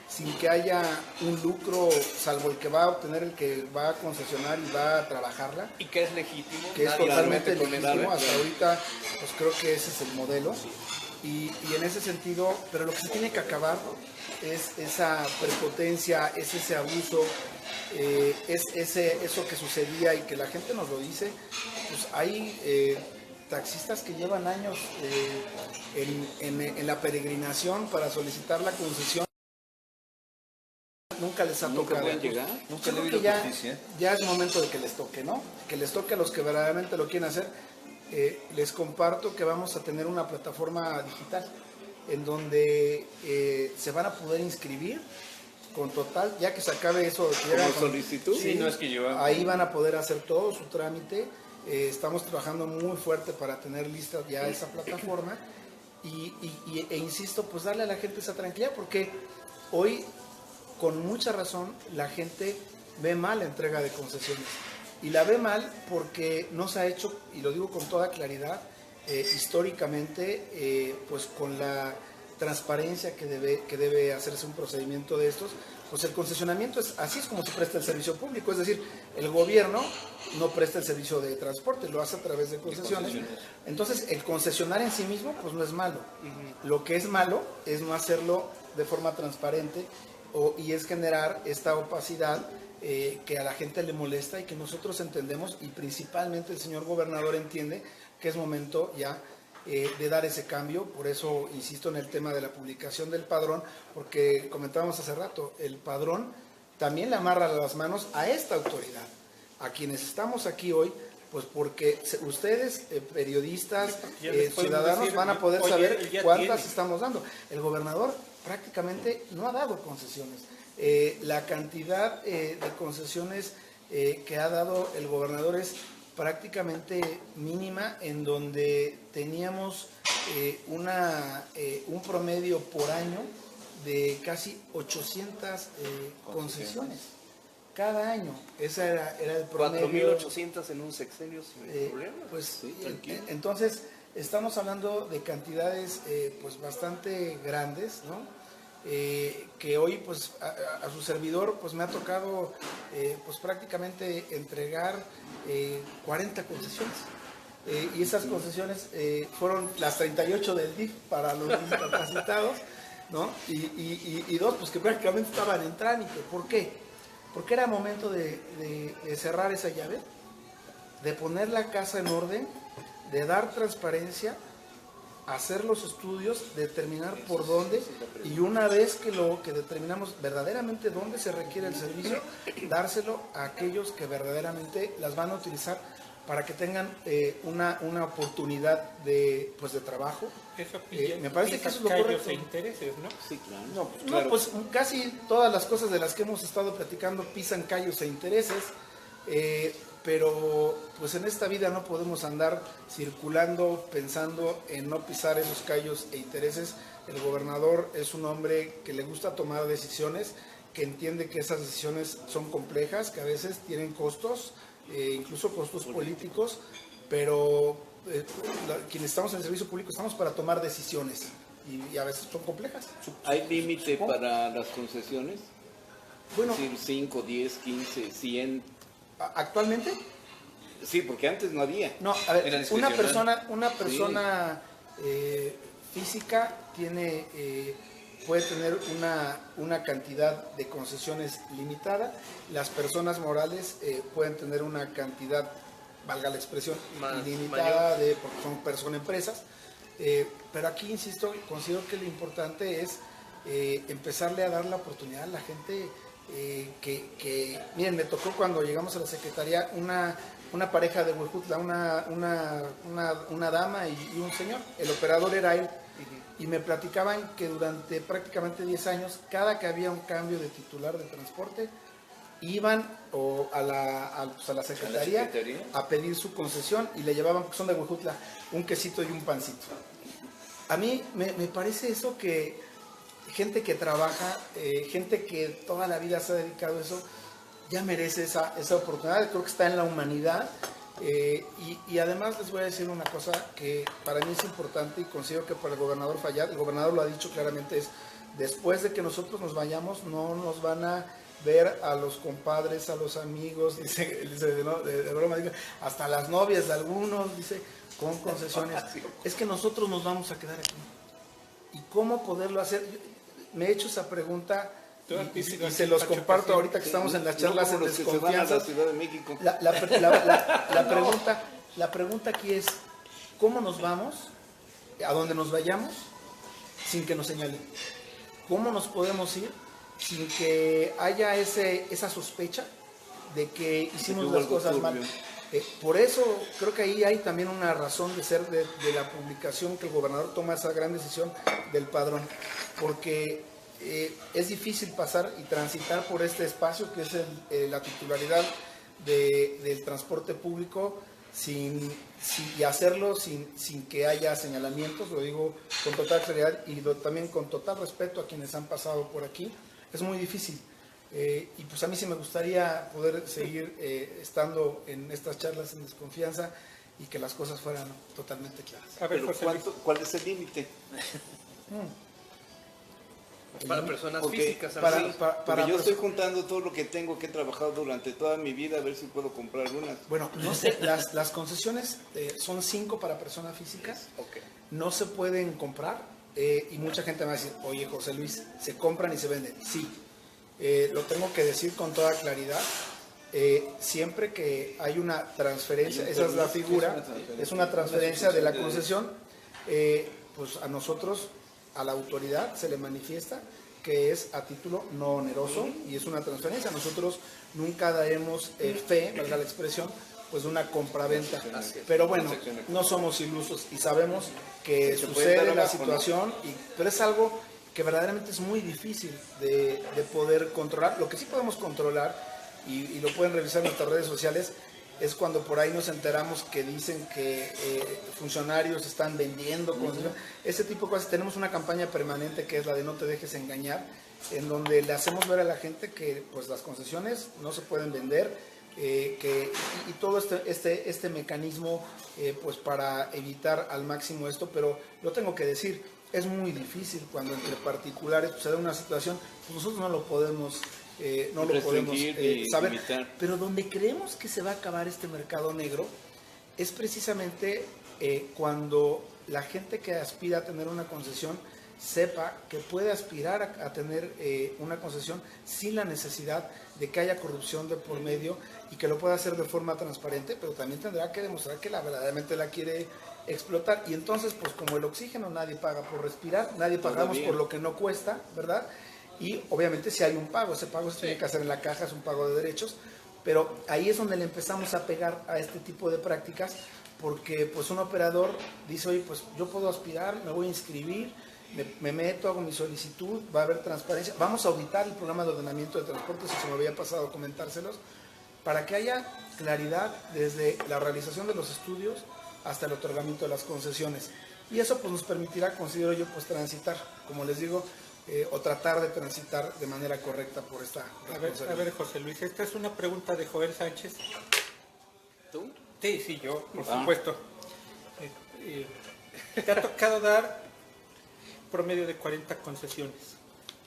sin que haya un lucro, salvo el que va a obtener el que va a concesionar y va a trabajarla. Y que es legítimo. Que es nadie totalmente se mete con legítimo. eso. Hasta ahorita, pues creo que ese es el modelo. Y en ese sentido, pero lo que se tiene que acabar es esa prepotencia, es ese abuso, eso que sucedía y que la gente nos lo dice. Pues hay taxistas que llevan años en la peregrinación para solicitar la concesión. Nunca les ha tocado. pueden llegar. Nunca le Yo vi creo que la justicia. ya es momento de que les toque, ¿no? Que les toque a los que verdaderamente lo quieren hacer. Les comparto que vamos a tener una plataforma digital en donde se van a poder inscribir con total, ya que se acabe eso. ¿Como solicitud? Sí, no es que lleva. Ahí van a poder hacer todo su trámite. Estamos trabajando muy fuerte para tener lista ya esa plataforma e insisto, pues darle a la gente esa tranquilidad, porque hoy con mucha razón la gente ve mal la entrega de concesiones y la ve mal porque no se ha hecho, y lo digo con toda claridad, históricamente pues con la transparencia que debe hacerse un procedimiento de estos. Pues el concesionamiento así es como se presta el servicio público, es decir, el gobierno no presta el servicio de transporte, lo hace a través de concesiones. Entonces el concesionar en sí mismo pues no es malo. Lo que es malo es no hacerlo de forma transparente y es generar esta opacidad que a la gente le molesta y que nosotros entendemos, y principalmente el señor gobernador entiende que es momento ya de dar ese cambio. Por eso insisto en el tema de la publicación del padrón, porque comentábamos hace rato, el padrón también le amarra las manos a esta autoridad, a quienes estamos aquí hoy, pues porque ustedes, periodistas, ciudadanos, van a poder saber cuántas estamos dando. El gobernador prácticamente no ha dado concesiones. La cantidad de concesiones que ha dado el gobernador es prácticamente mínima, en donde teníamos un promedio por año de casi 800 concesiones cada año. Ese era el promedio. 4.800 en un sexenio sin problema. Pues Sí, tranquilo. entonces estamos hablando de cantidades pues bastante grandes, ¿no? Que hoy pues a su servidor pues me ha tocado pues prácticamente entregar 40 concesiones. Y esas concesiones fueron las 38 del DIF para los discapacitados, ¿no? Y dos pues que prácticamente estaban en trámite. ¿Por qué? Porque era momento de cerrar esa llave, de poner la casa en orden, de dar transparencia, hacer los estudios, determinar por dónde, y una vez que determinamos verdaderamente dónde se requiere el servicio, dárselo a aquellos que verdaderamente las van a utilizar para que tengan una oportunidad de trabajo. Eso Me parece que eso es lo callos correcto. e intereses, ¿no? Sí, claro. No, pues, Claro. no, pues casi todas las cosas de las que hemos estado platicando pisan callos e intereses, pero pues en esta vida no podemos andar circulando pensando en no pisar esos callos e intereses. El gobernador es un hombre que le gusta tomar decisiones que entiende que esas decisiones son complejas, que a veces tienen costos, incluso costos políticos, pero quienes estamos en el servicio público estamos para tomar decisiones y a veces son complejas. ¿Hay límite para las concesiones? Bueno, Es decir, 5, 10, 15, 100. actualmente, Sí, porque antes no había. no, a Era ver, discrecional. una persona física puede tener una cantidad de concesiones limitada. Las personas morales pueden tener una cantidad, valga la expresión, Más ilimitada, porque son personas empresas. Pero aquí, insisto, considero que lo importante es empezarle a dar la oportunidad a la gente miren, me tocó cuando llegamos a la Secretaría una pareja de Huejutla, una dama y un señor. El operador era él. Y me platicaban que durante prácticamente 10 años, cada que había un cambio de titular de transporte, iban a la Secretaría a pedir su concesión y le llevaban, porque son de Huejutla, un quesito y un pancito. A mí me parece eso, que gente que trabaja, gente que toda la vida se ha dedicado a eso, ya merece esa oportunidad. Creo que está en la humanidad. Y además les voy a decir una cosa que para mí es importante y considero que para el gobernador Fayad, el gobernador lo ha dicho claramente, es después de que nosotros nos vayamos no nos van a ver a los compadres, a los amigos, dice de broma, dice, hasta las novias de algunos, dice, con concesiones. Es que nosotros nos vamos a quedar aquí. ¿Y cómo poderlo hacer? Me he hecho esa pregunta y se los comparto ahorita que estamos en las charlas en desconfianza. La pregunta aquí es, ¿cómo nos vamos a donde nos vayamos sin que nos señalen? ¿Cómo nos podemos ir sin que haya esa sospecha de que hicimos las cosas mal? Por eso creo que ahí hay también una razón de ser de la publicación, que el gobernador toma esa gran decisión del padrón, porque es difícil pasar y transitar por este espacio que es la titularidad del transporte público y hacerlo sin que haya señalamientos. Lo digo con total claridad y también con total respeto a quienes han pasado por aquí. Es muy difícil. Y pues a mí sí me gustaría poder seguir estando en estas charlas en desconfianza y que las cosas fueran totalmente claras. A ver, Pero José Luis. ¿cuál es el límite? Para personas Porque físicas, porque yo estoy juntando todo lo que tengo, que he trabajado durante toda mi vida, a ver si puedo comprar unas. Bueno, no sé, las concesiones son 5 para personas físicas. Ok. No se pueden comprar y mucha gente me va a decir, oye José Luis, ¿se compran y se venden? Sí, lo tengo que decir con toda claridad. Siempre que hay una transferencia, esa es la figura, es una transferencia de la concesión, pues a nosotros, a la autoridad, se le manifiesta que es a título no oneroso y es una transferencia. Nosotros nunca daremos fe, valga la expresión, pues de una compraventa. Pero bueno, no somos ilusos y sabemos que sucede la situación, pero es algo que verdaderamente es muy difícil de poder controlar. Lo que sí podemos controlar, y lo pueden revisar en nuestras redes sociales, es cuando por ahí nos enteramos que dicen que funcionarios están vendiendo concesiones, ese tipo de cosas. Tenemos una campaña permanente que es la de no te dejes engañar, en donde le hacemos ver a la gente que pues las concesiones no se pueden vender, y todo este mecanismo pues para evitar al máximo esto. Pero lo tengo que decir, es muy difícil cuando entre particulares pues, se da una situación, pues nosotros no lo podemos saber, pero donde creemos que se va a acabar este mercado negro es precisamente cuando la gente que aspira a tener una concesión sepa que puede aspirar a tener una concesión sin la necesidad de que haya corrupción de por medio, y que lo pueda hacer de forma transparente, pero también tendrá que demostrar que verdaderamente la quiere explotar. Y entonces, pues como el oxígeno nadie paga por respirar, nadie pagamos por lo que no cuesta, ¿verdad? Y obviamente si hay un pago, ese pago se tiene que hacer en la caja, es un pago de derechos, pero ahí es donde le empezamos a pegar a este tipo de prácticas, porque pues un operador dice, oye, pues yo puedo aspirar, me voy a inscribir, me meto, hago mi solicitud, va a haber transparencia, vamos a auditar el programa de ordenamiento de transporte, si se me había pasado comentárselos, para que haya claridad desde la realización de los estudios hasta el otorgamiento de las concesiones. Y eso pues nos permitirá, considero yo, pues transitar, como les digo, o tratar de transitar de manera correcta por esta A responsabilidad. ver, José Luis, esta es una pregunta de Joel Sánchez. ¿Tú? Sí, yo, por supuesto. Te ha tocado dar promedio de 40 concesiones,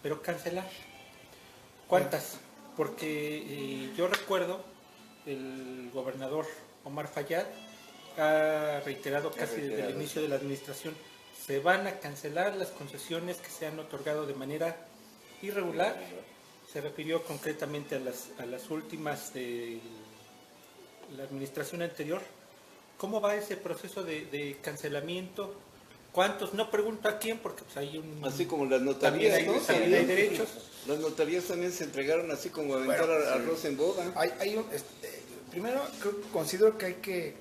pero cancelar. ¿Cuántas? Porque yo recuerdo el gobernador Omar Fayad ha reiterado casi desde el inicio de la administración, se van a cancelar las concesiones que se han otorgado de manera irregular. Se refirió concretamente a las últimas de la administración anterior. ¿Cómo va ese proceso de cancelamiento? ¿Cuántos? No pregunto a quién, porque pues hay un... Así como las También notarías, hay, ¿no? también hay derechos. Las notarías también se entregaron así como aventar arroz en boda. Primero, considero que hay que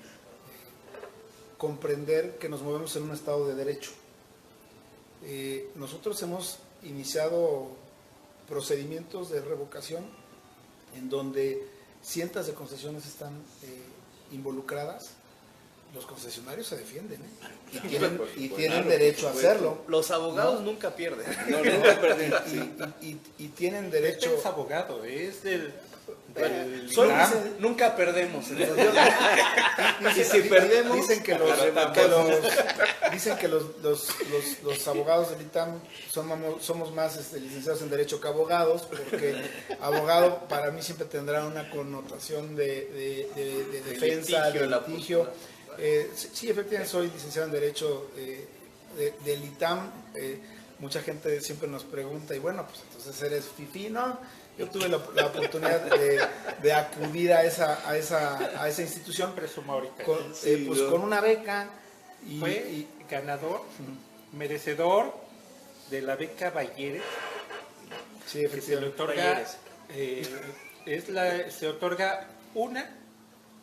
comprender que nos movemos en un estado de derecho. Nosotros hemos iniciado procedimientos de revocación en donde cientos de concesiones están involucradas. Los concesionarios se defienden, ¿eh? y tienen derecho a hacerlo. Los abogados nunca pierden. No, nunca perdí. Y tienen derecho. Es abogado, es del Soy INAM. Nunca perdemos. Y si perdemos, dicen que los abogados del ITAM somos más licenciados en Derecho que abogados, porque abogado para mí siempre tendrá una connotación de defensa, de litigio. Sí, efectivamente soy licenciado en Derecho del ITAM. Mucha gente siempre nos pregunta, y bueno, pues entonces eres fifí, ¿no? Yo tuve la oportunidad de acudir a esa institución, Presumo ahorita. con una beca. Fue ganador, merecedor de la beca Bayeres, Sí, que se le efectivamente. otorga, se otorga una,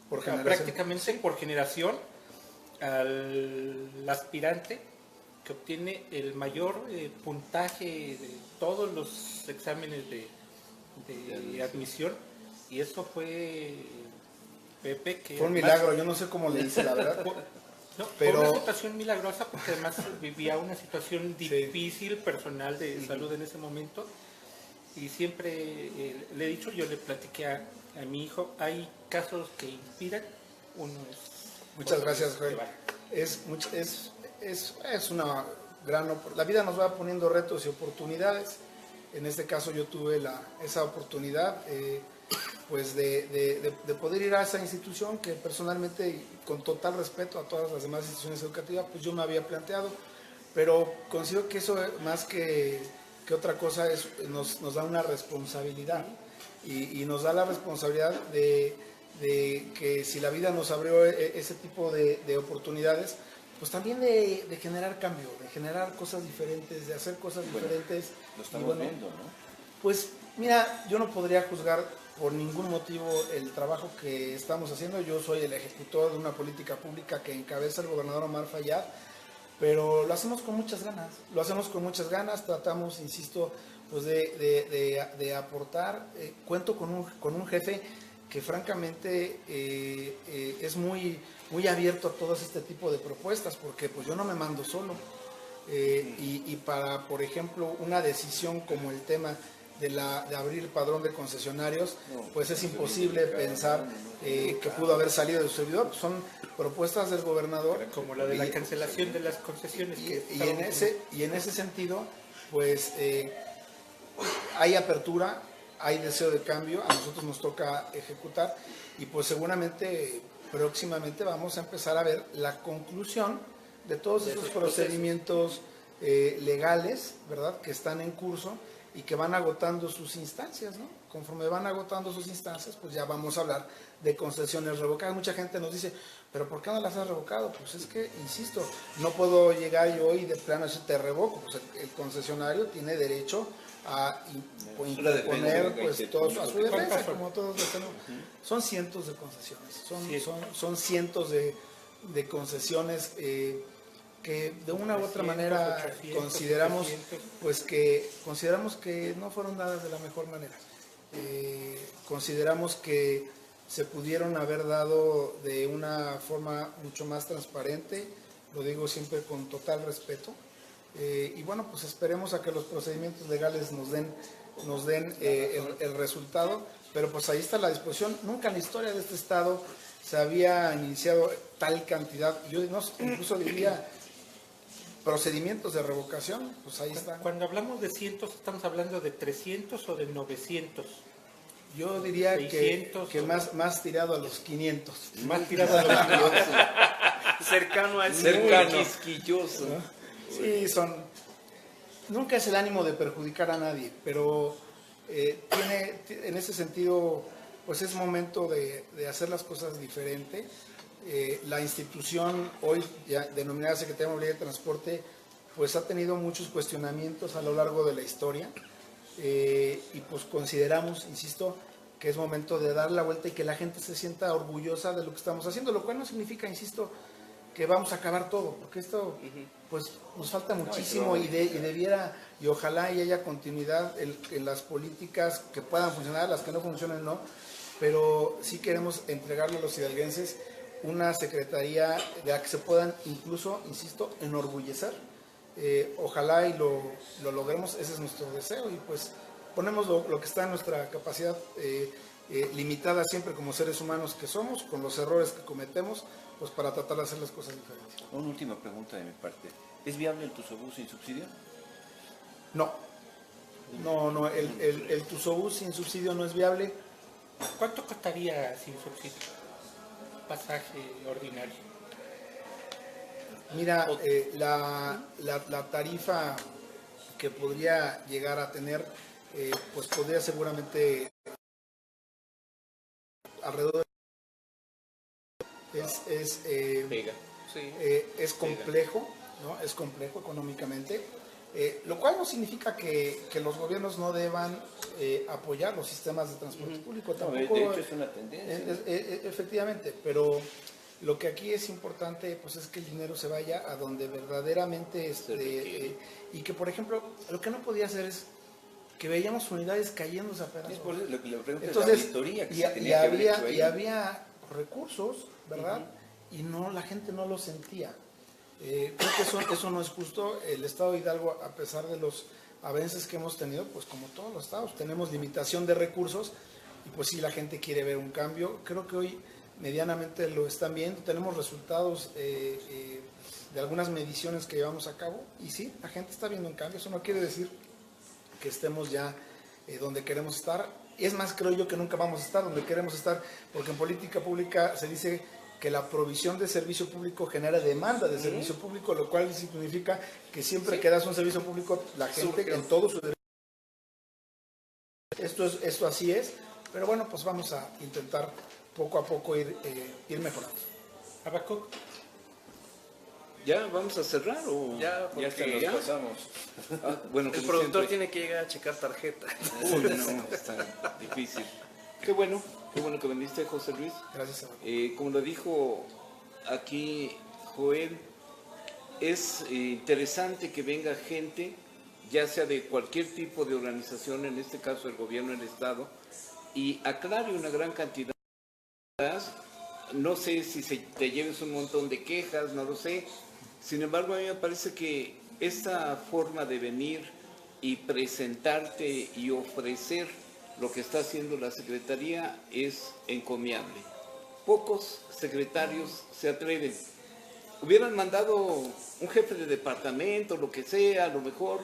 Por o sea, generación. prácticamente por generación, al aspirante que obtiene el mayor puntaje de todos los exámenes de admisión, y eso fue Pepe, que Fue un además- milagro, yo no sé cómo le hice, la verdad. No, Pero- fue una situación milagrosa porque además vivía una situación difícil personal de salud en ese momento, y siempre le he dicho, yo le platiqué a mi hijo, hay casos que inspiran, uno es... Muchas gracias, Joel. Es una la vida nos va poniendo retos y oportunidades. En este caso yo tuve esa oportunidad pues de poder ir a esa institución que personalmente, y con total respeto a todas las demás instituciones educativas, pues yo me había planteado, pero considero que eso más que otra cosa nos da una responsabilidad, y nos da la responsabilidad de que si la vida nos abrió ese tipo de oportunidades, pues también de generar cambio, de generar cosas diferentes, de hacer cosas diferentes. Lo Y estamos bueno, viendo, ¿no? pues mira, yo no podría juzgar por ningún motivo el trabajo que estamos haciendo. Yo soy el ejecutor de una política pública que encabeza el gobernador Omar Fayad, pero lo hacemos con muchas ganas. Tratamos, insisto, pues de aportar. Cuento con un jefe que francamente es muy abierto a todo este tipo de propuestas, porque pues yo no me mando solo. Y para, por ejemplo, una decisión como el tema de abrir el padrón de concesionarios, pues es imposible pensar que pudo haber salido de su servidor. Pues son propuestas del gobernador, Como la de la cancelación de las concesiones. y en ese sentido, pues hay apertura, hay deseo de cambio, a nosotros nos toca ejecutar, y pues seguramente próximamente vamos a empezar a ver la conclusión de todos esos procedimientos legales, ¿verdad?, que están en curso y que van agotando sus instancias, ¿no? Conforme van agotando sus instancias, pues ya vamos a hablar de concesiones revocadas. Mucha gente nos dice, ¿pero por qué no las has revocado? Pues es que, insisto, no puedo llegar yo y de plano decir, te revoco. Pues el concesionario tiene derecho a imponer pues todo a su defensa, como todos lo tenemos. Son cientos de concesiones, son cientos de concesiones que de una u otra 300, manera 800, consideramos 700. pues que no fueron dadas de la mejor manera. Consideramos que se pudieron haber dado de una forma mucho más transparente, lo digo siempre con total respeto, y bueno, pues esperemos a que los procedimientos legales nos den el resultado, pero pues ahí está la disposición. Nunca en la historia de este estado se había iniciado tal cantidad, yo incluso diría procedimientos de revocación, pues ahí está. Cuando hablamos de cientos, ¿estamos hablando de 300 o de 900? Yo diría 600, que más tirado a los 500. Más tirado a los 500. Cercano a ese Cercano. número. Quisquilloso. ¿No? Sí, nunca es el ánimo de perjudicar a nadie, pero en ese sentido, pues es momento de hacer las cosas diferente. La institución hoy ya denominada Secretaría de Movilidad y Transporte, pues ha tenido muchos cuestionamientos a lo largo de la historia, y pues consideramos, insisto, que es momento de dar la vuelta y que la gente se sienta orgullosa de lo que estamos haciendo, lo cual no significa, insisto, que vamos a acabar todo, porque esto pues nos falta muchísimo y debiera, y ojalá y haya continuidad en las políticas que puedan funcionar, las que no funcionen no, pero sí queremos entregarle a los hidalguenses una secretaría de la que se puedan incluso, insisto, enorgullecer. Ojalá y lo logremos, ese es nuestro deseo, y pues ponemos lo que está en nuestra capacidad limitada siempre como seres humanos que somos, con los errores que cometemos, pues para tratar de hacer las cosas diferentes. Una última pregunta de mi parte. ¿Es viable el Tusobús sin subsidio? No, el Tusobús sin subsidio no es viable. ¿Cuánto costaría sin subsidio? Pasaje ordinario. Mira, la tarifa que podría llegar a tener, pues podría seguramente alrededor es complejo, ¿no? Es complejo económicamente, lo cual no significa que los gobiernos no deban apoyar los sistemas de transporte público. Tampoco, de hecho es una tendencia. Efectivamente, pero lo que aquí es importante pues es que el dinero se vaya a donde verdaderamente y que, por ejemplo, lo que no podía hacer es que veíamos unidades cayéndose a pedazos. Es por eso lo que le pregunto. Entonces, la auditoría que se tenía que haber hecho ahí. y había recursos, ¿verdad? Y la gente no lo sentía. Creo que eso no es justo. El estado de Hidalgo, a pesar de los avances que hemos tenido, pues como todos los estados, tenemos limitación de recursos, y pues sí, la gente quiere ver un cambio. Creo que hoy medianamente lo están viendo, tenemos resultados de algunas mediciones que llevamos a cabo, y sí, la gente está viendo un cambio. Eso no quiere decir que estemos ya donde queremos estar. Es más, creo yo que nunca vamos a estar donde queremos estar, porque en política pública se dice que la provisión de servicio público genera demanda de servicio público, lo cual significa que siempre que das un servicio público, la gente en todo su derecho. Esto así es, pero bueno, pues vamos a intentar poco a poco ir mejorando. Habacuc. ¿Ya vamos a cerrar o...? Ya, porque Ya hasta nos pasamos. Bueno, el como productor siempre. tiene que llegar a checar tarjeta. Uy, no, está difícil. Qué bueno que viniste, José Luis. Gracias, Habacuc. Como lo dijo aquí Joel, es interesante que venga gente, ya sea de cualquier tipo de organización, en este caso el gobierno del Estado, y aclare una gran cantidad de cosas. No sé si te lleves un montón de quejas, no lo sé. Sin embargo, a mí me parece que esta forma de venir y presentarte y ofrecer lo que está haciendo la Secretaría es encomiable. Pocos secretarios se atreven. Hubieran mandado un jefe de departamento, lo que sea, a lo mejor,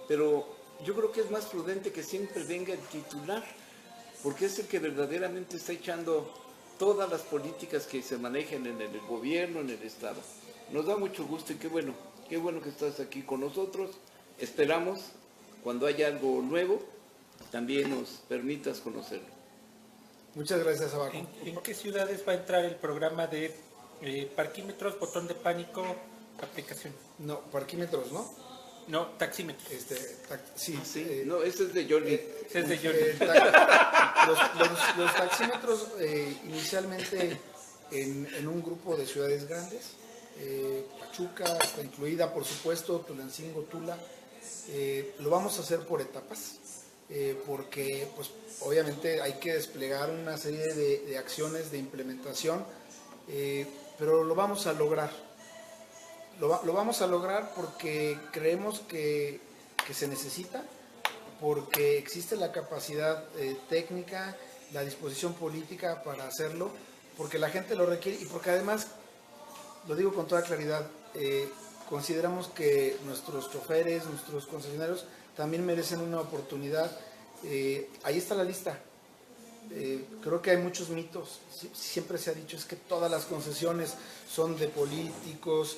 pero yo creo que es más prudente que siempre venga el titular, porque es el que verdaderamente está echando todas las políticas que se manejan en el gobierno, en el Estado. Nos da mucho gusto y qué bueno que estás aquí con nosotros. Esperamos, cuando haya algo nuevo, también nos permitas conocerlo. Muchas gracias, Habacuc. ¿En qué ciudades va a entrar el programa de parquímetros, botón de pánico, aplicación? No, parquímetros, ¿no? No, taxímetros. Sí. No, este es de Jordi. Ese es de Jordi. Los taxímetros inicialmente en un grupo de ciudades grandes, Pachuca está incluida, por supuesto, Tulancingo, Tula. Lo vamos a hacer por etapas, porque pues obviamente hay que desplegar una serie de acciones de implementación, pero lo vamos a lograr. Lo vamos a lograr porque creemos que se necesita, porque existe la capacidad técnica, la disposición política para hacerlo, porque la gente lo requiere y porque además, lo digo con toda claridad, consideramos que nuestros choferes, nuestros concesionarios también merecen una oportunidad. Ahí está la lista. Creo que hay muchos mitos. Siempre se ha dicho es que todas las concesiones son de políticos,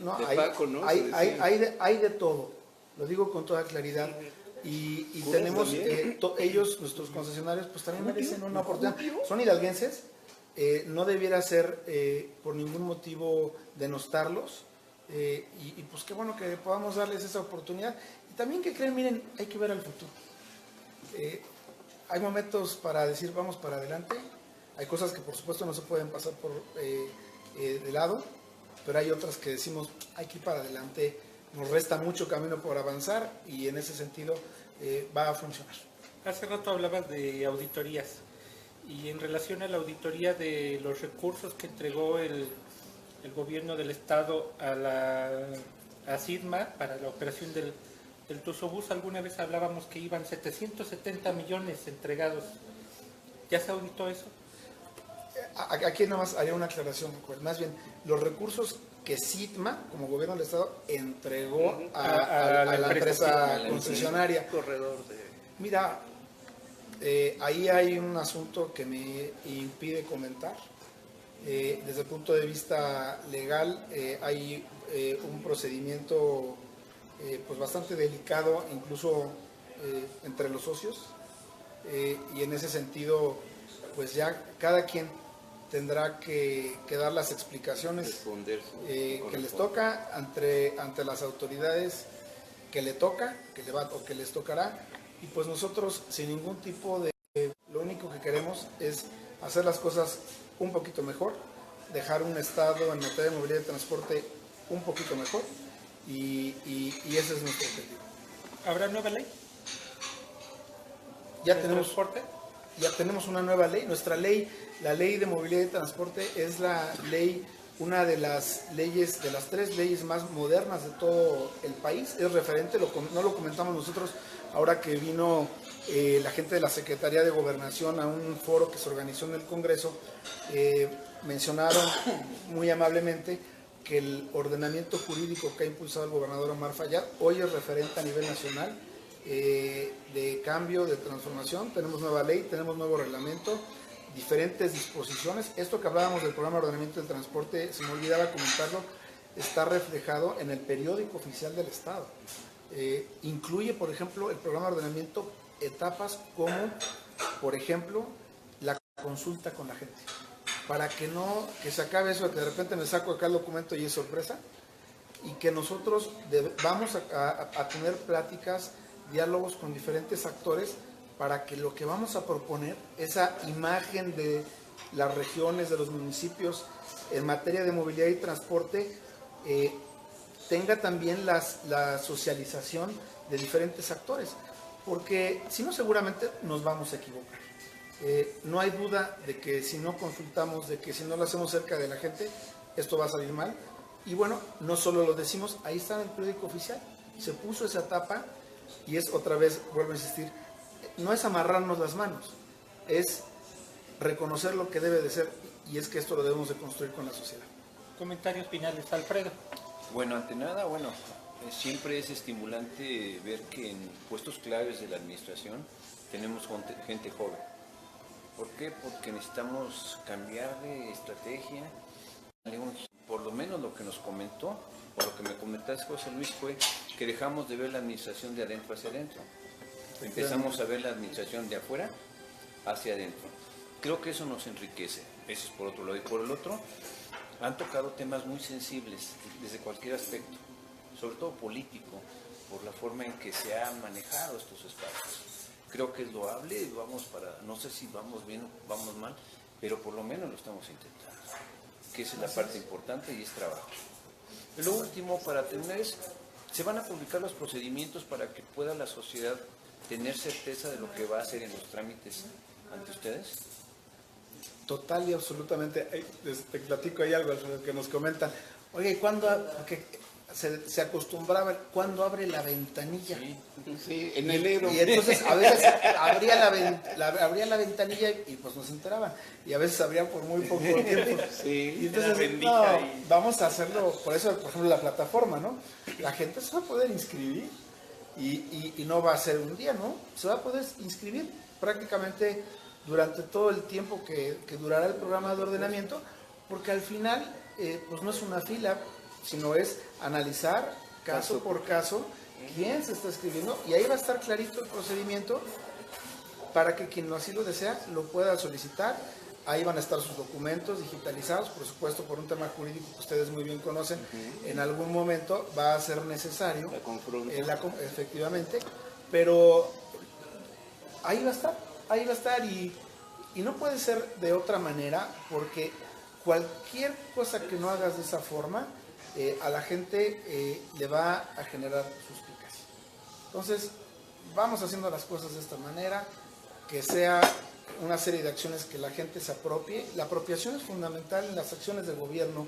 no, de hay, Paco, ¿no? hay de todo. Lo digo con toda claridad. Y tenemos, ellos, nuestros concesionarios, pues también merecen una oportunidad. Son hidalguenses, no debiera ser por ningún motivo denostarlos. Y pues qué bueno que podamos darles esa oportunidad. Y también que creen, miren, hay que ver al futuro. Hay momentos para decir vamos para adelante, hay cosas que por supuesto no se pueden pasar por de lado, pero hay otras que decimos hay que ir para adelante, nos resta mucho camino por avanzar y en ese sentido va a funcionar. Hace rato hablabas de auditorías y en relación a la auditoría de los recursos que entregó el gobierno del estado a SIDMA para la operación del Tusobús, alguna vez hablábamos que iban 770 millones entregados. ¿Ya se auditó eso? Aquí nada más haría una aclaración, más bien, los recursos que SIDMA, como gobierno del estado, entregó a la empresa concesionaria. Corredor de... Mira, ahí hay un asunto que me impide comentar. Desde el punto de vista legal, hay un procedimiento pues bastante delicado, incluso entre los socios, y en ese sentido, pues ya cada quien tendrá que dar las explicaciones que les toca ante las autoridades que le toca, que les tocará, y pues nosotros sin ningún tipo de... Lo único que queremos es hacer las cosas un poquito mejor, dejar un estado en materia de movilidad y transporte un poquito mejor, y ese es nuestro objetivo. ¿Habrá nueva ley? Ya tenemos una nueva ley. Nuestra ley, la ley de movilidad y transporte, es una de las leyes, de las 3 leyes más modernas de todo el país. Es referente, no lo comentamos nosotros ahora que vino la gente de la Secretaría de Gobernación a un foro que se organizó en el Congreso. Mencionaron muy amablemente que el ordenamiento jurídico que ha impulsado el gobernador Omar Fayad hoy es referente a nivel nacional de cambio, de transformación. Tenemos nueva ley, tenemos nuevo reglamento, diferentes disposiciones. Esto que hablábamos del programa de ordenamiento del transporte, se me olvidaba comentarlo, está reflejado en el periódico oficial del Estado. Incluye, por ejemplo, el programa de ordenamiento etapas como, por ejemplo, la consulta con la gente. Para que se acabe eso de que de repente me saco acá el documento y es sorpresa, y que nosotros vamos a tener pláticas, diálogos con diferentes actores para que lo que vamos a proponer, esa imagen de las regiones, de los municipios en materia de movilidad y transporte, tenga también la socialización de diferentes actores, porque si no seguramente nos vamos a equivocar. No hay duda de que si no consultamos, de que si no lo hacemos cerca de la gente, esto va a salir mal. Y bueno, no solo lo decimos, ahí está en el periódico oficial, se puso esa etapa y es otra vez, vuelvo a insistir, no es amarrarnos las manos, es reconocer lo que debe de ser y es que esto lo debemos de construir con la sociedad. Comentarios finales, Alfredo. Bueno, ante nada, siempre es estimulante ver que en puestos claves de la administración tenemos gente joven. ¿Por qué? Porque necesitamos cambiar de estrategia. Por lo menos lo que nos comentó, o lo que me comentaste, José Luis, fue que dejamos de ver la administración de adentro hacia adentro. Empezamos a ver la administración de afuera hacia adentro. Creo que eso nos enriquece. Eso es por otro lado. Y por el otro, han tocado temas muy sensibles desde cualquier aspecto, sobre todo político, por la forma en que se han manejado estos espacios. Creo que es loable, no sé si vamos bien o vamos mal, pero por lo menos lo estamos intentando, que esa es la parte importante y es trabajo. Lo último, para terminar, se van a publicar los procedimientos para que pueda la sociedad tener certeza de lo que va a hacer en los trámites ante ustedes. Total y absolutamente. Te platico ahí algo que nos comentan. Oye, ¿y cuándo? Porque se acostumbraba, ¿cuándo abre la ventanilla? Sí, en enero. Y entonces a veces abría la ventanilla y pues nos enteraban. Y a veces abrían por muy poco tiempo. Sí. Y entonces, no, vamos a hacerlo, por eso, por ejemplo, la plataforma, ¿no? La gente se va a poder inscribir y no va a ser un día, ¿no? Se va a poder inscribir prácticamente durante todo el tiempo que durará el programa de ordenamiento, porque al final, pues no es una fila, sino es analizar caso por caso quién se está escribiendo, y ahí va a estar clarito el procedimiento para que quien así lo desea lo pueda solicitar. Ahí van a estar sus documentos digitalizados, por supuesto, por un tema jurídico que ustedes muy bien conocen. En algún momento va a ser necesario, efectivamente, pero ahí va a estar y no puede ser de otra manera, porque cualquier cosa que no hagas de esa forma, a la gente le va a generar suspicacia. Entonces, vamos haciendo las cosas de esta manera, que sea una serie de acciones que la gente se apropie. La apropiación es fundamental en las acciones del gobierno,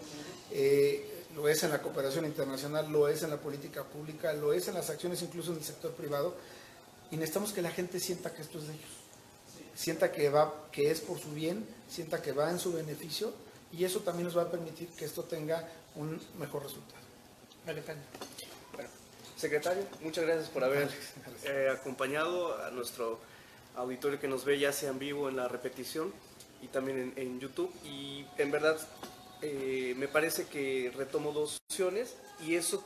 lo es en la cooperación internacional, lo es en la política pública, lo es en las acciones incluso en el sector privado, y necesitamos que la gente sienta que esto es de ellos, sienta que es por su bien, sienta que va en su beneficio, y eso también nos va a permitir que esto tenga un mejor resultado. Vale, Peña. Bueno, secretario, muchas gracias por haber acompañado a nuestro auditorio que nos ve ya sea en vivo en la repetición y también en YouTube. Y en verdad me parece que retomo dos opciones y eso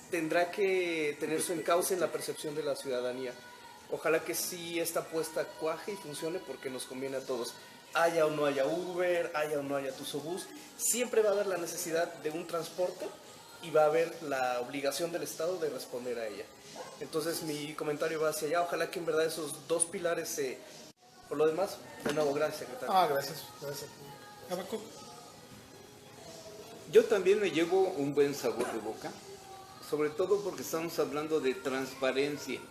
tendrá que tener su encauce en la percepción de la ciudadanía. Ojalá que sí esta apuesta cuaje y funcione porque nos conviene a todos. Haya o no haya Uber, haya o no haya Tusobús, siempre va a haber la necesidad de un transporte y va a haber la obligación del Estado de responder a ella. Entonces mi comentario va hacia allá. Ojalá que en verdad esos dos pilares se... Por lo demás, de nuevo, gracias, secretario. Gracias. Abaco. Yo también me llevo un buen sabor de boca, sobre todo porque estamos hablando de transparencia.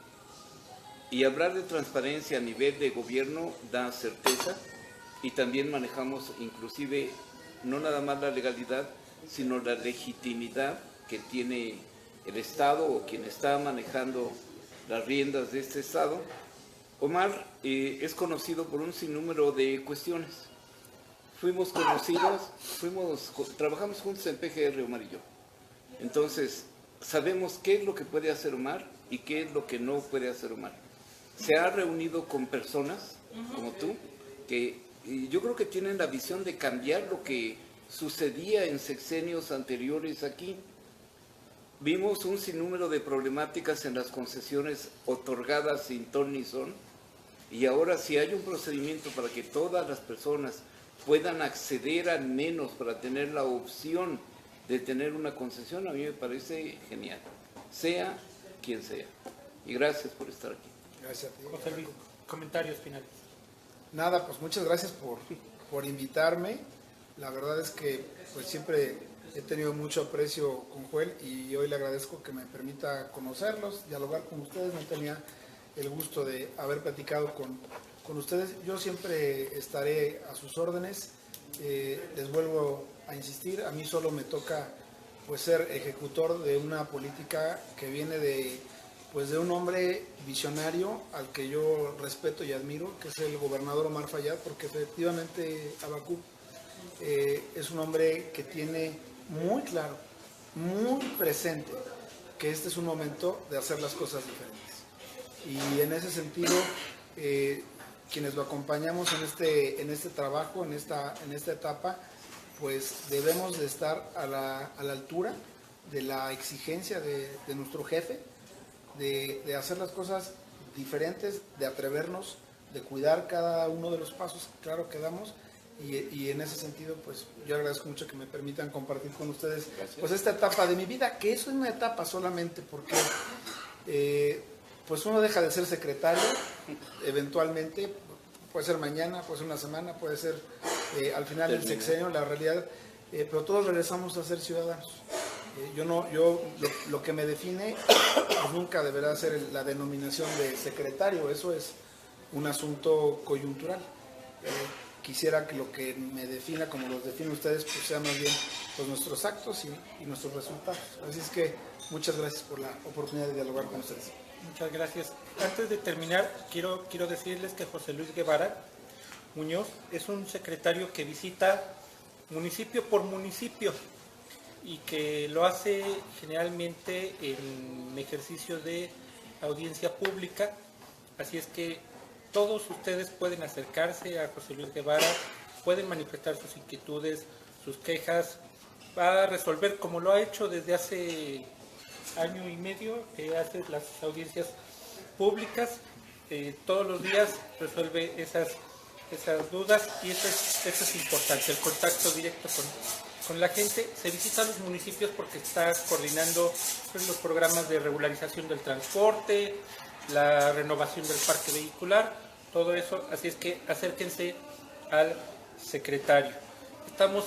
Y hablar de transparencia a nivel de gobierno da certeza, y también manejamos inclusive no nada más la legalidad, sino la legitimidad que tiene el Estado o quien está manejando las riendas de este Estado. Omar es conocido por un sinnúmero de cuestiones. Trabajamos juntos en PGR, Omar y yo. Entonces, sabemos qué es lo que puede hacer Omar y qué es lo que no puede hacer Omar. Se ha reunido con personas como tú, que yo creo que tienen la visión de cambiar lo que sucedía en sexenios anteriores aquí. Vimos un sinnúmero de problemáticas en las concesiones otorgadas sin ton ni son, y ahora si hay un procedimiento para que todas las personas puedan acceder al menos para tener la opción de tener una concesión, a mí me parece genial, sea quien sea. Y gracias por estar aquí. Gracias a ti. José Luis, comentarios finales. Nada, pues muchas gracias por invitarme. La verdad es que pues siempre he tenido mucho aprecio con Joel y hoy le agradezco que me permita conocerlos, dialogar con ustedes. No tenía el gusto de haber platicado con ustedes. Yo siempre estaré a sus órdenes. Les vuelvo a insistir, a mí solo me toca pues ser ejecutor de una política que viene de un hombre visionario al que yo respeto y admiro, que es el gobernador Omar Fayad, porque efectivamente Abacu es un hombre que tiene muy claro, muy presente, que este es un momento de hacer las cosas diferentes. Y en ese sentido, quienes lo acompañamos en este trabajo, en esta etapa, pues debemos de estar a la altura de la exigencia de nuestro jefe, de hacer las cosas diferentes, de atrevernos, de cuidar cada uno de los pasos, claro que damos, y en ese sentido, pues yo agradezco mucho que me permitan compartir con ustedes pues esta etapa de mi vida, que es una etapa solamente porque pues uno deja de ser secretario, eventualmente, puede ser mañana, puede ser una semana, puede ser al final del sexenio, la realidad, pero todos regresamos a ser ciudadanos. Lo que me define pues nunca deberá ser la denominación de secretario, eso es un asunto coyuntural. quisiera que lo que me defina, como los definen ustedes, pues sea más bien pues, nuestros actos y nuestros resultados. Así es que muchas gracias por la oportunidad de dialogar con ustedes. Muchas gracias. Antes de terminar, quiero decirles que José Luis Guevara Muñoz es un secretario que visita municipio por municipio y que lo hace generalmente en ejercicio de audiencia pública. Así es que todos ustedes pueden acercarse a José Luis Guevara, pueden manifestar sus inquietudes, sus quejas, va a resolver como lo ha hecho desde hace año y medio, que hace las audiencias públicas, todos los días resuelve esas dudas y eso es importante, el contacto directo con la gente. Se visitan los municipios porque está coordinando pues, los programas de regularización del transporte, la renovación del parque vehicular, todo eso, así es que acérquense al secretario. Estamos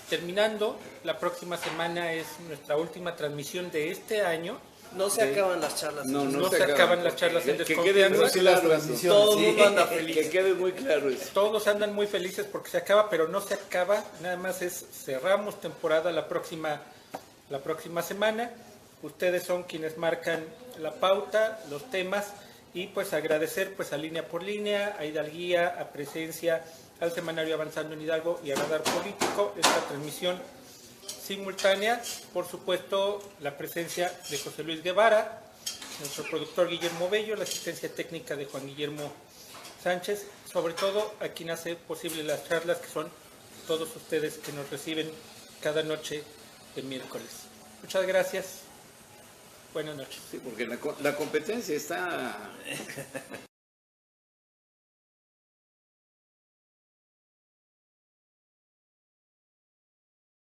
terminando, la próxima semana es nuestra última transmisión de este año. No se acaban las charlas. No se acaban las charlas en que quede muy claro eso. Todo el mundo anda feliz. Que quede muy claro eso. Todos andan muy felices porque se acaba, pero no se acaba, nada más es cerramos temporada la próxima semana. Ustedes son quienes marcan la pauta, los temas y pues agradecer pues a Línea por Línea, a Hidalguía, a Presencia, al Semanario Avanzando en Hidalgo y a Radar Político esta transmisión simultánea, por supuesto la presencia de José Luis Guevara, nuestro productor Guillermo Bello, la asistencia técnica de Juan Guillermo Sánchez, sobre todo a quien hace posible las charlas, que son todos ustedes que nos reciben cada noche de miércoles. Muchas gracias. Buenas noches. Sí, porque la competencia está